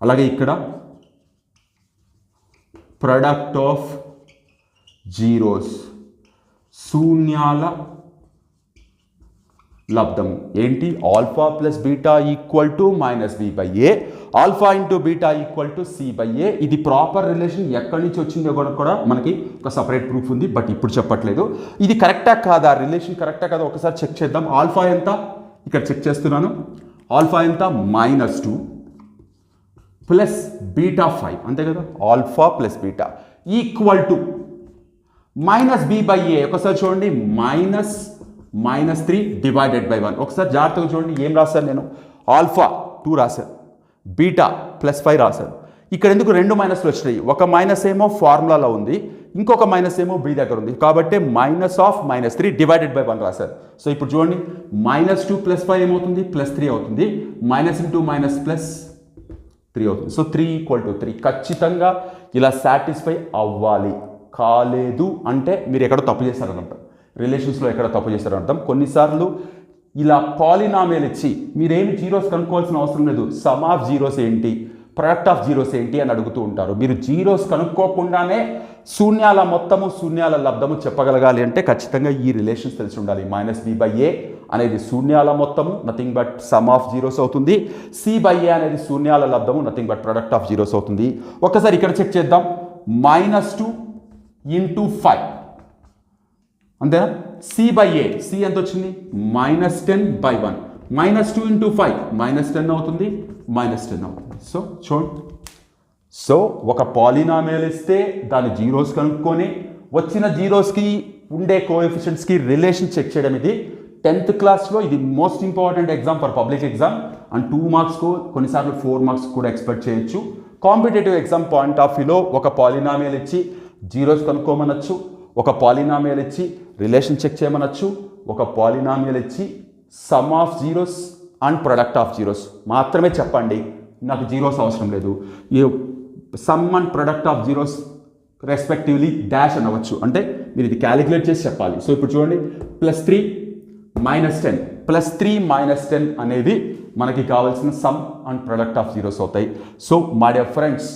అలాగే ఇక్కడ ప్రొడక్ట్ ఆఫ్ జీరోస్, శూన్యాల లబ్ధము ఏంటి? Alpha plus beta equal to minus b by a, alpha into beta equal to c by a. ఇది ప్రాపర్ రిలేషన్ ఎక్కడి నుంచి వచ్చిందో కూడా మనకి ఒక సపరేట్ ప్రూఫ్ ఉంది, బట్ ఇప్పుడు చెప్పట్లేదు. ఇది కరెక్టా కాదా, రిలేషన్ కరెక్టా కాదా ఒకసారి చెక్ చేద్దాం. ఆల్ఫా ఎంత ఇక్కడ చెక్ చేస్తున్నాను. ఆల్ఫా ఎంత? -2 ప్లస్ బీటా 5, అంతే కదా. Alpha plus beta equal to minus b by a. ఒకసారి చూడండి, -3 డివైడెడ్ బై 1. ఒకసారి జాగ్రత్తగా చూడండి, ఏం రాశాను నేను? ఆల్ఫా 2 రాశాను, బీటా +5 రాశాను. ఇక్కడ ఎందుకు 2 మైనస్లు వచ్చినాయి? ఒక మైనస్ ఏమో ఫార్ములాలో ఉంది, ఇంకొక మైనస్ ఏమో బి దగ్గర ఉంది, కాబట్టి -3 డివైడెడ్ బై 1 రాశారు. సో ఇప్పుడు చూడండి, -2 + 5 ఏమవుతుంది? +3 అవుతుంది. మైనస్ ఇంటూ మైనస్ +3 అవుతుంది. సో 3 = 3. ఖచ్చితంగా ఇలా సాటిస్ఫై అవ్వాలి. కాలేదు అంటే మీరు ఎక్కడో తప్పు చేస్తారనమాట, రిలేషన్స్లో ఎక్కడ తప్పు చేస్తారని అర్థం. కొన్నిసార్లు ఇలా పాలినామియల్ ఇచ్చి మీరేమి జీరోస్ కనుక్కోవాల్సిన అవసరం లేదు. సమ్ ఆఫ్ జీరోస్ ఏంటి, ప్రొడక్ట్ ఆఫ్ జీరోస్ ఏంటి అని అడుగుతూ ఉంటారు. మీరు జీరోస్ కనుక్కోకుండానే శూన్యాల మొత్తము, శూన్యాల లబ్ధము చెప్పగలగాలి అంటే ఖచ్చితంగా ఈ రిలేషన్స్ తెలిసి ఉండాలి. -b/a అనేది శూన్యాల మొత్తము, nothing but sum of zeros అవుతుంది. c/a అనేది శూన్యాల లబ్ధము, nothing but product of zeros అవుతుంది. ఒక్కసారి ఇక్కడ చెక్ చేద్దాం. -2 × 5 అంతేనా? c/a, c ఎంత వచ్చింది? -10/1. -2 × 5 -10 అవుతుంది, -10 అవుతుంది. సో చూడండి, సో ఒక పాలినామియల్ ఇస్తే దాని జీరోస్ కనుక్కొని వచ్చిన జీరోస్కి ఉండే కోఎఫిషియెంట్స్కి రిలేషన్ చెక్ చేయడం, ఇది 10th క్లాస్లో ఇది most important exam for public exam. And 2 మార్క్స్కు కొన్నిసార్లు 4 మార్క్స్ కూడా ఎక్స్పెక్ట్ చేయొచ్చు. కాంపిటేటివ్ ఎగ్జామ్ పాయింట్ ఆఫ్ వ్యూలో ఒక పాలినామియల్ ఇచ్చి జీరోస్ కనుక్కోమనొచ్చు, ఒక పాలినామియల్ ఇచ్చి రిలేషన్ చెక్ చేయమనొచ్చు, ఒక పాలినామియల్ ఇచ్చి some of zeros and product of zeros మాత్రమే చెప్పండి, నాకు జీరోస్ అవసరం లేదు. ఈ some and product of zeros respectively dash అనవచ్చు, అంటే మీరు ఇది క్యాలిక్యులేట్ చేసి చెప్పాలి. సో ఇప్పుడు చూడండి, +3 -10 +3 -10 అనేది మనకి కావాల్సిన sum and product of zeros అవుతాయి. So my dear friends,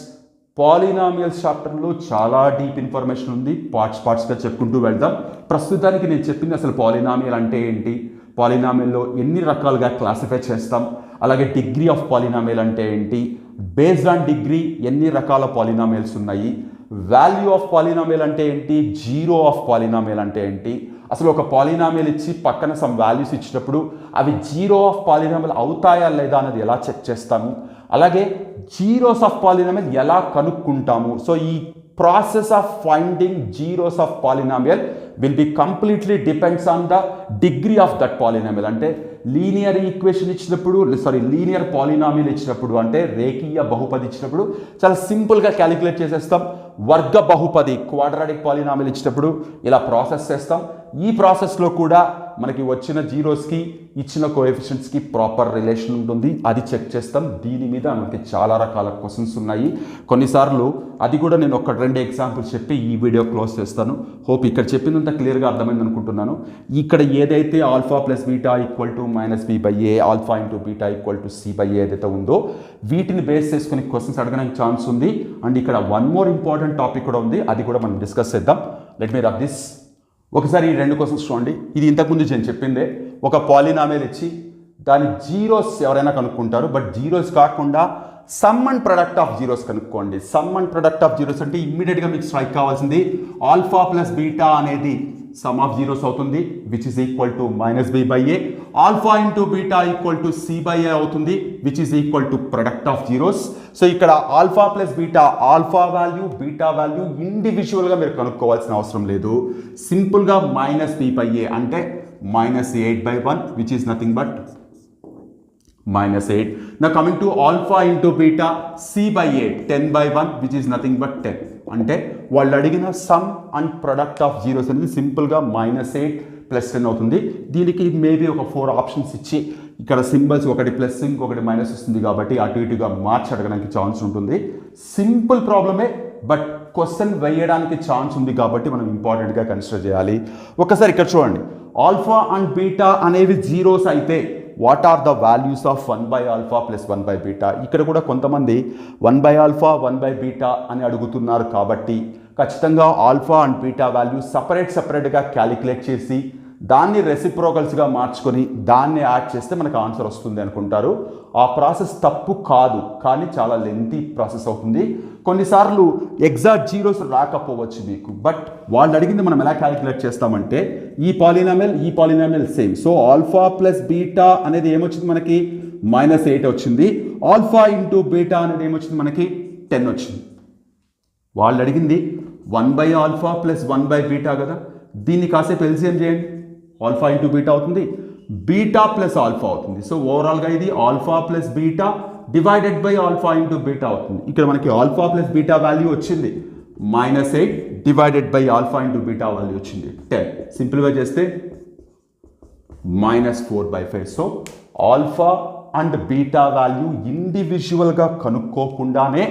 polynomials చాప్టర్లో చాలా డీప్ ఇన్ఫర్మేషన్ ఉంది. పార్ట్స్గా చెప్పుకుంటూ వెళ్దాం. ప్రస్తుతానికి నేను చెప్పింది అసలు పాలినామియల్ అంటే ఏంటి, పాలినామియల్లో ఎన్ని రకాలుగా క్లాసిఫై చేస్తాం, అలాగే డిగ్రీ ఆఫ్ పాలినామియల్ అంటే ఏంటి, బేస్డ్ ఆన్ డిగ్రీ ఎన్ని రకాల పాలినామియల్స్ ఉన్నాయి, వాల్యూ ఆఫ్ పాలినామియల్ అంటే ఏంటి, జీరో ఆఫ్ పాలినామియల్ అంటే ఏంటి, అసలు ఒక పాలినామియల్ ఇచ్చి పక్కన సమ్ వాల్యూస్ ఇచ్చినప్పుడు అవి జీరో ఆఫ్ పాలినామియల్ అవుతాయా లేదా అనేది ఎలా చెక్ చేస్తాము, అలాగే జీరోస్ ఆఫ్ పాలినామియల్ ఎలా కనుక్కుంటాము. సో ఈ process of finding zeros of polynomial will be completely depends on the degree of that polynomial. అంటే లీనియర్ ఈక్వేషన్ ఇచ్చినప్పుడు, లీనియర్ పాలినామియల్ ఇచ్చినప్పుడు, అంటే రేఖీయ బహుపది ఇచ్చినప్పుడు చాలా సింపుల్గా క్యాలిక్యులేట్ చేసేస్తాం. వర్గ బహుపది క్వాడ్రాటిక్ పాలినామియల్ ఇచ్చినప్పుడు ఇలా ప్రాసెస్ చేస్తాం. ఈ ప్రాసెస్లో కూడా మనకి వచ్చిన జీరోస్కి ఇచ్చిన కోఎఫిషియెంట్స్కి ప్రాపర్ రిలేషన్ ఉంటుంది, అది చెక్ చేస్తాం. దీని మీద మనకి చాలా రకాల క్వశ్చన్స్ ఉన్నాయి. కొన్నిసార్లు అది కూడా నేను 1-2 ఎగ్జాంపుల్స్ చెప్పి ఈ వీడియో క్లోజ్ చేస్తాను. హోప్ ఇక్కడ చెప్పిందంత క్లియర్గా అర్థమైంది అనుకుంటున్నాను. ఇక్కడ ఏదైతే alpha plus beta equal to -b/a, alpha into beta equal to c/a ఏదైతే ఉందో వీటిని బేస్ చేసుకుని క్వశ్చన్స్ అడగడానికి ఛాన్స్ ఉంది. అండ్ ఇక్కడ వన్ మోర్ ఇంపార్టెంట్ టాపిక్ కూడా ఉంది, అది కూడా మనం డిస్కస్ చేద్దాం. Let me rub this. ఒకసారి ఈ 2 క్వశ్చన్స్ చూడండి. ఇది ఇంతకుముందు నేను చెప్పిందే, ఒక పాలినామియల్ ఇచ్చి దాని జీరోస్ ఎవరైనా కనుక్కుంటారు, బట్ జీరోస్ కాకుండా sum and product of zeros కనుక్కోండి. Sum and product of zeros అంటే ఇమ్మీడియట్గా మీకు స్ట్రైక్ కావాల్సింది ఆల్ఫా ప్లస్ బీటా అనేది సమ్ ఆఫ్ జీరోస్ అవుతుంది, which is equal to -b/a. Alpha into beta equal to c/a అవుతుంది, which is equal to product of zeros. So ఇక్కడ alpha plus beta, alpha value beta value ఇండివిజువల్గా మీరు కనుక్కోవాల్సిన అవసరం లేదు. సింపుల్గా -b/a అంటే -8/1, which is nothing but -8. Now coming to alpha into beta, c/a 10/1, which is nothing but 10. అంటే వాళ్ళు అడిగిన some and product of zeros అనేది సింపుల్గా -8 + 10 అవుతుంది. దీనికి మేబీ ఒక 4 ఆప్షన్స్ ఇచ్చి ఇక్కడ సింబల్స్ ఒకటి ప్లస్ ఇంకొకటి మైనస్ వస్తుంది కాబట్టి అటు ఇటుగా మార్చి అడగడానికి ఛాన్స్ ఉంటుంది. సింపుల్ ప్రాబ్లమే, బట్ క్వశ్చన్ వేయడానికి ఛాన్స్ ఉంది కాబట్టి మనం ఇంపార్టెంట్గా కన్సిడర్ చేయాలి. ఒకసారి ఇక్కడ చూడండి, ఆల్ఫా అండ్ బీటా అనేవి జీరోస్ అయితే what are the values of 1/α plus 1/β. ఇక్కడ కూడా కొంతమంది 1/α 1/β అని అడుగుతున్నారు కాబట్టి ఖచ్చితంగా ఆల్ఫా అండ్ బీటా వాల్యూ సపరేట్గా క్యాలిక్యులేట్ చేసి దాన్ని రెసిప్రోకల్స్గా మార్చుకొని దాన్ని యాడ్ చేస్తే మనకు ఆన్సర్ వస్తుంది అనుకుంటారు. ఆ ప్రాసెస్ తప్పు కాదు, కానీ చాలా లెంతీ ప్రాసెస్ అవుతుంది. కొన్నిసార్లు ఎగ్జాక్ట్ జీరోస్ రాకపోవచ్చు మీకు, బట్ వాళ్ళు అడిగింది మనం ఎలా క్యాలిక్యులేట్ చేస్తామంటే ఈ polynomial same. So alpha plus beta అనేది ఏమొచ్చింది మనకి -8 వచ్చింది. ఆల్ఫా ఇంటూ బీటా అనేది ఏమొచ్చింది మనకి 10 వచ్చింది. వాళ్ళు అడిగింది 1/α ప్లస్ 1/β కదా, దీన్ని కాసేపు ఎల్సిఎం చేయండి. ఆల్ఫా ఇంటూ బీటా అవుతుంది, బీటా ప్లస్ ఆల్ఫా అవుతుంది. సో ఓవరాల్గా ఇది alpha plus beta divided by alpha into beta అవుతుంది. ఇక్కడ మనకి ఆల్ఫా ప్లస్ బీటా వాల్యూ వచ్చింది -8 divided by alpha into beta value వచ్చింది 10. సింపుల్గా చేస్తే -4/5. So alpha and beta value ఇండివిజువల్గా కనుక్కోకుండానే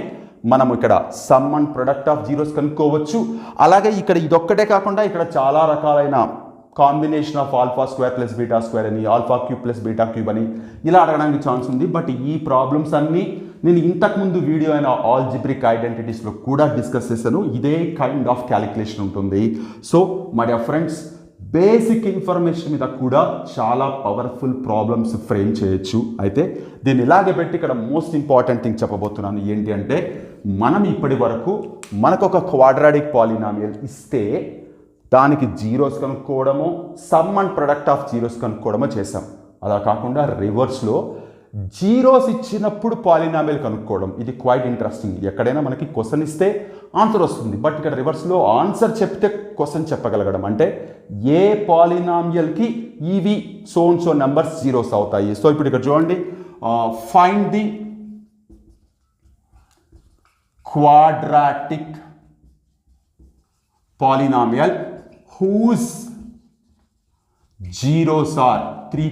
మనం ఇక్కడ some and product of zeros కనుక్కోవచ్చు. అలాగే ఇక్కడ ఇదొక్కటే కాకుండా ఇక్కడ చాలా రకాలైన combination of alpha square plus beta square అని, alpha cube plus beta cube అని ఇలా అడగడానికి ఛాన్స్ ఉంది. బట్ ఈ ప్రాబ్లమ్స్ అన్నీ నేను ఇంతకుముందు వీడియో అయిన ఆల్జిబ్రిక్ ఐడెంటిటీస్లో కూడా డిస్కస్ చేశాను. ఇదే కైండ్ ఆఫ్ క్యాలిక్యులేషన్ ఉంటుంది. So my dear friends, basic information మీద కూడా చాలా పవర్ఫుల్ ప్రాబ్లమ్స్ ఫ్రేమ్ చేయొచ్చు. అయితే దీన్ని ఇలాగే పెట్టి ఇక్కడ మోస్ట్ ఇంపార్టెంట్ థింగ్ చెప్పబోతున్నాను. ఏంటి అంటే మనం ఇప్పటి వరకు మనకు ఒక క్వాడ్రాటిక్ పాలినామియల్ ఇస్తే దానికి జీరోస్ కనుక్కోవడము, sum and product of zeros కనుక్కోవడమో చేసాం. అలా కాకుండా రివర్స్లో జీరోస్ ఇచ్చినప్పుడు పాలినామియల్ కనుక్కోవడం, ఇది క్వైట్ ఇంట్రెస్టింగ్. ఎక్కడైనా మనకి క్వశ్చన్ ఇస్తే ఆన్సర్ వస్తుంది, బట్ ఇక్కడ రివర్స్లో ఆన్సర్ చెప్తే క్వశ్చన్ చెప్పగలగడం. అంటే ఏ పాలినామియల్కి ఇవి సో నెంబర్స్ జీరోస్ అవుతాయి. సో ఇప్పుడు ఇక్కడ చూడండి, find the quadratic polynomial whose zeros are 3,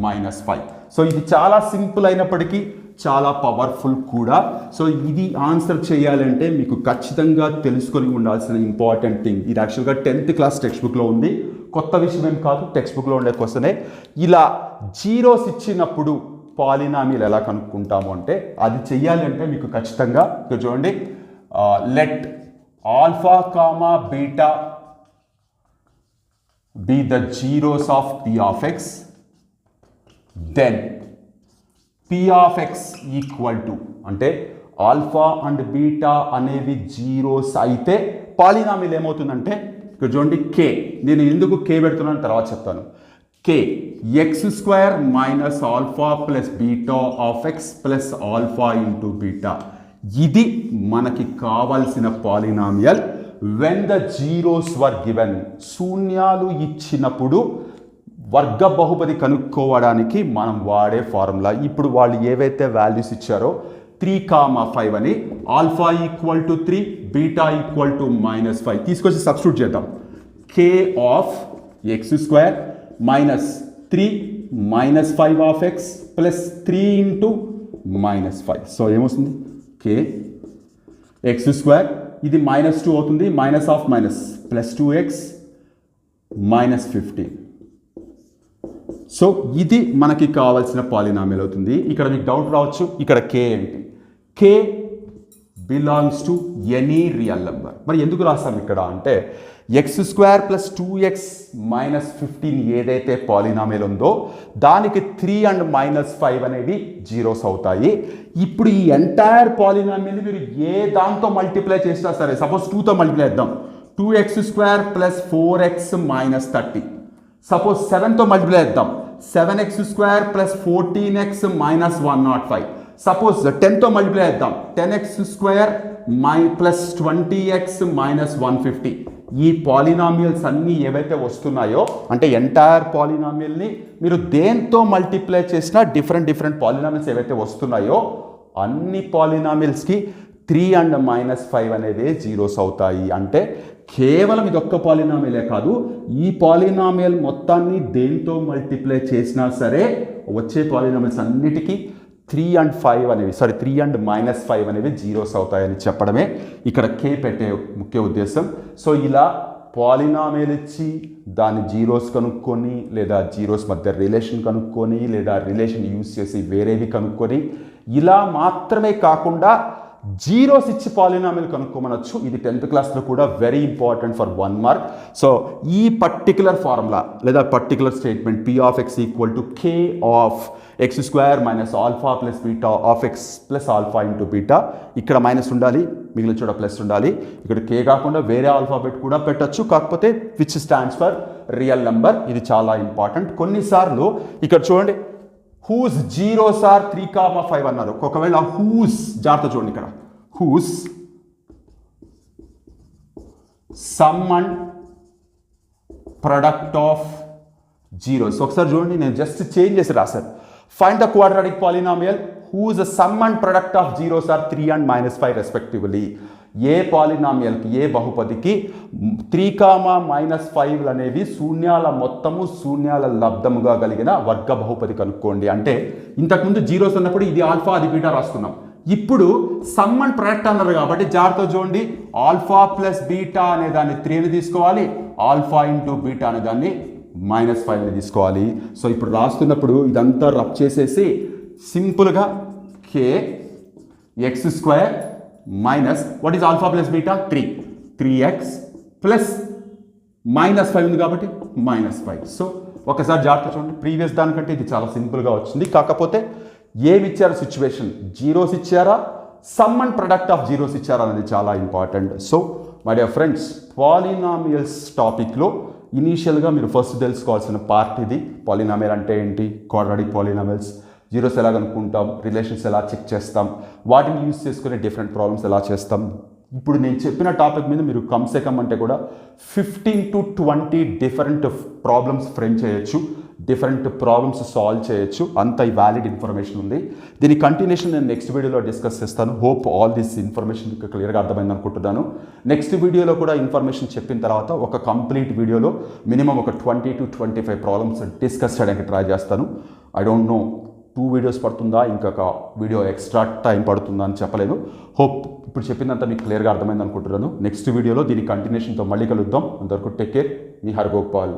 -5. So ఇది చాలా సింపుల్ అయినప్పటికీ చాలా పవర్ఫుల్ కూడా. సో ఇది ఆన్సర్ చేయాలంటే మీకు ఖచ్చితంగా తెలుసుకొని ఉండాల్సిన ఇంపార్టెంట్ థింగ్. ఇది యాక్చువల్గా 10th క్లాస్ టెక్స్ట్ బుక్లో ఉంది, కొత్త విషయం ఏం కాదు, టెక్స్ట్ బుక్లో ఉండే క్వశ్చనే. ఇలా జీరోస్ ఇచ్చినప్పుడు పాలినామియల్ ఎలా కనుక్కుంటాము అంటే అది చెయ్యాలంటే మీకు ఖచ్చితంగా ఇక్కడ చూడండి, let alpha beta be the zeros of p of x, then p of x equal to, అంటే ఆల్ఫా అండ్ బీటా అనేవి జీరోస్ అయితే పాలినామియల్ ఏమవుతుందంటే ఇక్కడ చూడండి k, నేను ఎందుకు k పెడుతున్నాను తర్వాత చెప్తాను. k x² minus alpha plus beta of X plus alpha into beta, ఇది మనకి కావాల్సిన polynomial when the zeros were given. శూన్యాలు ఇచ్చినప్పుడు వర్గ బహుపది కనుక్కోవడానికి మనం వాడే ఫార్ములా. ఇప్పుడు వాళ్ళు ఏవైతే వాల్యూస్ ఇచ్చారో 3, 5 అని, alpha equal to 3, beta equal to -5 తీసుకొచ్చి సబ్స్టిట్యూట్ చేద్దాం. k of x² minus 3 -5 of x plus 3 into -5. So ఏమొస్తుంది, k x² ఇది -2 అవుతుంది, minus of minus plus 2x -15. So ఇది మనకి కావాల్సిన పాలినామియల్ అవుతుంది. ఇక్కడ మీకు డౌట్ రావచ్చు, ఇక్కడ k ఏంటి? k belongs to any real number. మరి ఎందుకు రాస్తాం ఇక్కడ అంటే x² ప్లస్ 2x -15 ఏదైతే పాలినామియల్ ఉందో దానికి 3 అండ్ -5 అనేవి జీరోస్ అవుతాయి. ఇప్పుడు ఈ ఎంటైర్ పాలినామియల్ని మీరు ఏ దాంతో మల్టిప్లై చేసినా సరే, సపోజ్ 2తో మల్టిప్లై చేద్దాం, 2x² plus 4x -30. Suppose 7తో multiply చేద్దాం, 7x² plus 14x -105. Suppose 10తో multiply చేద్దాం, 10x² ప్లస్ 20x -150. ఈ పాలినామియల్స్ అన్నీ ఏవైతే వస్తున్నాయో అంటే ఎంటైర్ పాలినామియల్ని మీరు దేంతో మల్టిప్లై చేసినా డిఫరెంట్ పాలినామియల్స్ ఏవైతే వస్తున్నాయో అన్ని పాలినామియల్స్కి 3 అండ్ -5 అనేవి జీరోస్ అవుతాయి. అంటే కేవలం ఇదొక్క పాలినామియలే కాదు, ఈ పాలినామియల్ మొత్తాన్ని దేంతో మల్టిప్లై చేసినా సరే వచ్చే పాలినామియల్స్ అన్నిటికీ 3 అండ్ -5 అనేవి జీరోస్ అవుతాయని చెప్పడమే ఇక్కడ k పెట్టే ముఖ్య ఉద్దేశం. సో ఇలా పాలినామియల్ ఇచ్చి దాని జీరోస్ కనుక్కొని లేదా జీరోస్ మధ్య రిలేషన్ కనుక్కొని లేదా రిలేషన్ యూజ్ చేసి వేరేవి కనుక్కొని ఇలా మాత్రమే కాకుండా జీరోస్ ఇచ్చి పాలినామియల్ కనుక్కోమనొచ్చు. ఇది 10th క్లాస్లో కూడా very important for 1 mark. So ఈ పర్టికులర్ ఫార్ములా లేదా particular statement p of x equal to k of x square minus alpha plus beta of x plus alpha into beta, ఇక్కడ minus ఉండాలి, మిగిలిన చోట plus ఉండాలి. ఇక్కడ k కాకుండా వేరే ఆల్ఫాబెట్ కూడా పెట్టచ్చు, కాకపోతే which stands for real number. ఇది చాలా ఇంపార్టెంట్. కొన్నిసార్లు ఇక్కడ చూడండి హూస్ జీరోస్ ఆర్ 3,5 అన్నారు. ఒకవేళ హూస్ జాగ్రత్త చూడండి, ఇక్కడ whose sum and product of zeros. ఒకసారి చూడండి, నేను జస్ట్ చేంజ్ చేసి రాశాను. Find the quadratic polynomial whose sum and product of zeros are 3 and -5 respectively. ఏ పాలినామియల్కి, ఏ బహుపదికి 3, -5 అనేవి శూన్యాల మొత్తము శూన్యాల లబ్ధముగా కలిగిన వర్గ బహుపది కనుక్కోండి. అంటే ఇంతకుముందు జీరోస్ అన్నప్పుడు ఇది ఆల్ఫా అది బీటా రాస్తున్నాం. ఇప్పుడు సమ్ అండ్ ప్రొడక్ట్ అన్నారు కాబట్టి జాగ్రత్త చూడండి, ఆల్ఫా ప్లస్ బీటా అనే దాన్ని 3ని తీసుకోవాలి, ఆల్ఫా ఇంటూ బీటా అనే దాన్ని -5ని తీసుకోవాలి. సో ఇప్పుడు రాస్తున్నప్పుడు ఇదంతా రబ్ చేసేసి సింపుల్గా k x square minus what is alpha plus beta 3x plus -5 ఉంది కాబట్టి -5. సో ఒకసారి జాగ్రత్త చూడండి, ప్రీవియస్ దానికంటే ఇది చాలా సింపుల్గా వచ్చింది. కాకపోతే ఏమి ఇచ్చారు సిచ్యువేషన్, జీరోస్ ఇచ్చారా, some and product of zeros ఇచ్చారా అనేది చాలా important. So my dear friends, polynomials టాపిక్లో ఇనీషియల్గా మీరు ఫస్ట్ తెలుసుకోవాల్సిన పార్ట్ ఇది. పాలినామియల్ అంటే ఏంటి, క్వాడ్రాటిక్ పాలినామియల్స్, జీరోస్ ఎలా కనుక్కుంటాం, రిలేషన్స్ ఎలా చెక్ చేస్తాం, వాటిని యూజ్ చేసుకునే డిఫరెంట్ ప్రాబ్లమ్స్ ఎలా చేస్తాం. ఇప్పుడు నేను చెప్పిన టాపిక్ మీద మీరు కమ్సే కమ్ అంటే కూడా 15 to 20 డిఫరెంట్ ప్రాబ్లమ్స్ ఫ్రేమ్ చేయొచ్చు, డిఫరెంట్ ప్రాబ్లమ్స్ సాల్వ్ చేయొచ్చు. అంత వ్యాలిడ్ ఇన్ఫర్మేషన్ ఉంది. దీని కంటిన్యూషన్ నేను నెక్స్ట్ వీడియోలో డిస్కస్ చేస్తాను. హోప్ ఆల్ దిస్ ఇన్ఫర్మేషన్ క్లియర్గా అర్థమైంది అనుకుంటున్నాను. నెక్స్ట్ వీడియోలో కూడా ఇన్ఫర్మేషన్ చెప్పిన తర్వాత ఒక కంప్లీట్ వీడియోలో మినిమం ఒక 20 to 25 ప్రాబ్లమ్స్ డిస్కస్ చేయడానికి ట్రై చేస్తాను. ఐ డోంట్ నో 2 వీడియోస్ పడుతుందా, ఇంకొక వీడియో ఎక్స్ట్రా టైం పడుతుందా అని చెప్పలేను. హోప్ ఇప్పుడు చెప్పిందంతా మీకు క్లియర్గా అర్థమైంది అనుకుంటున్నాను. నెక్స్ట్ వీడియోలో దీని కంటిన్యూషన్తో మళ్ళీ కలుద్దాం. అంతవరకు టేక్ కేర్. మీ హరగోపాల్.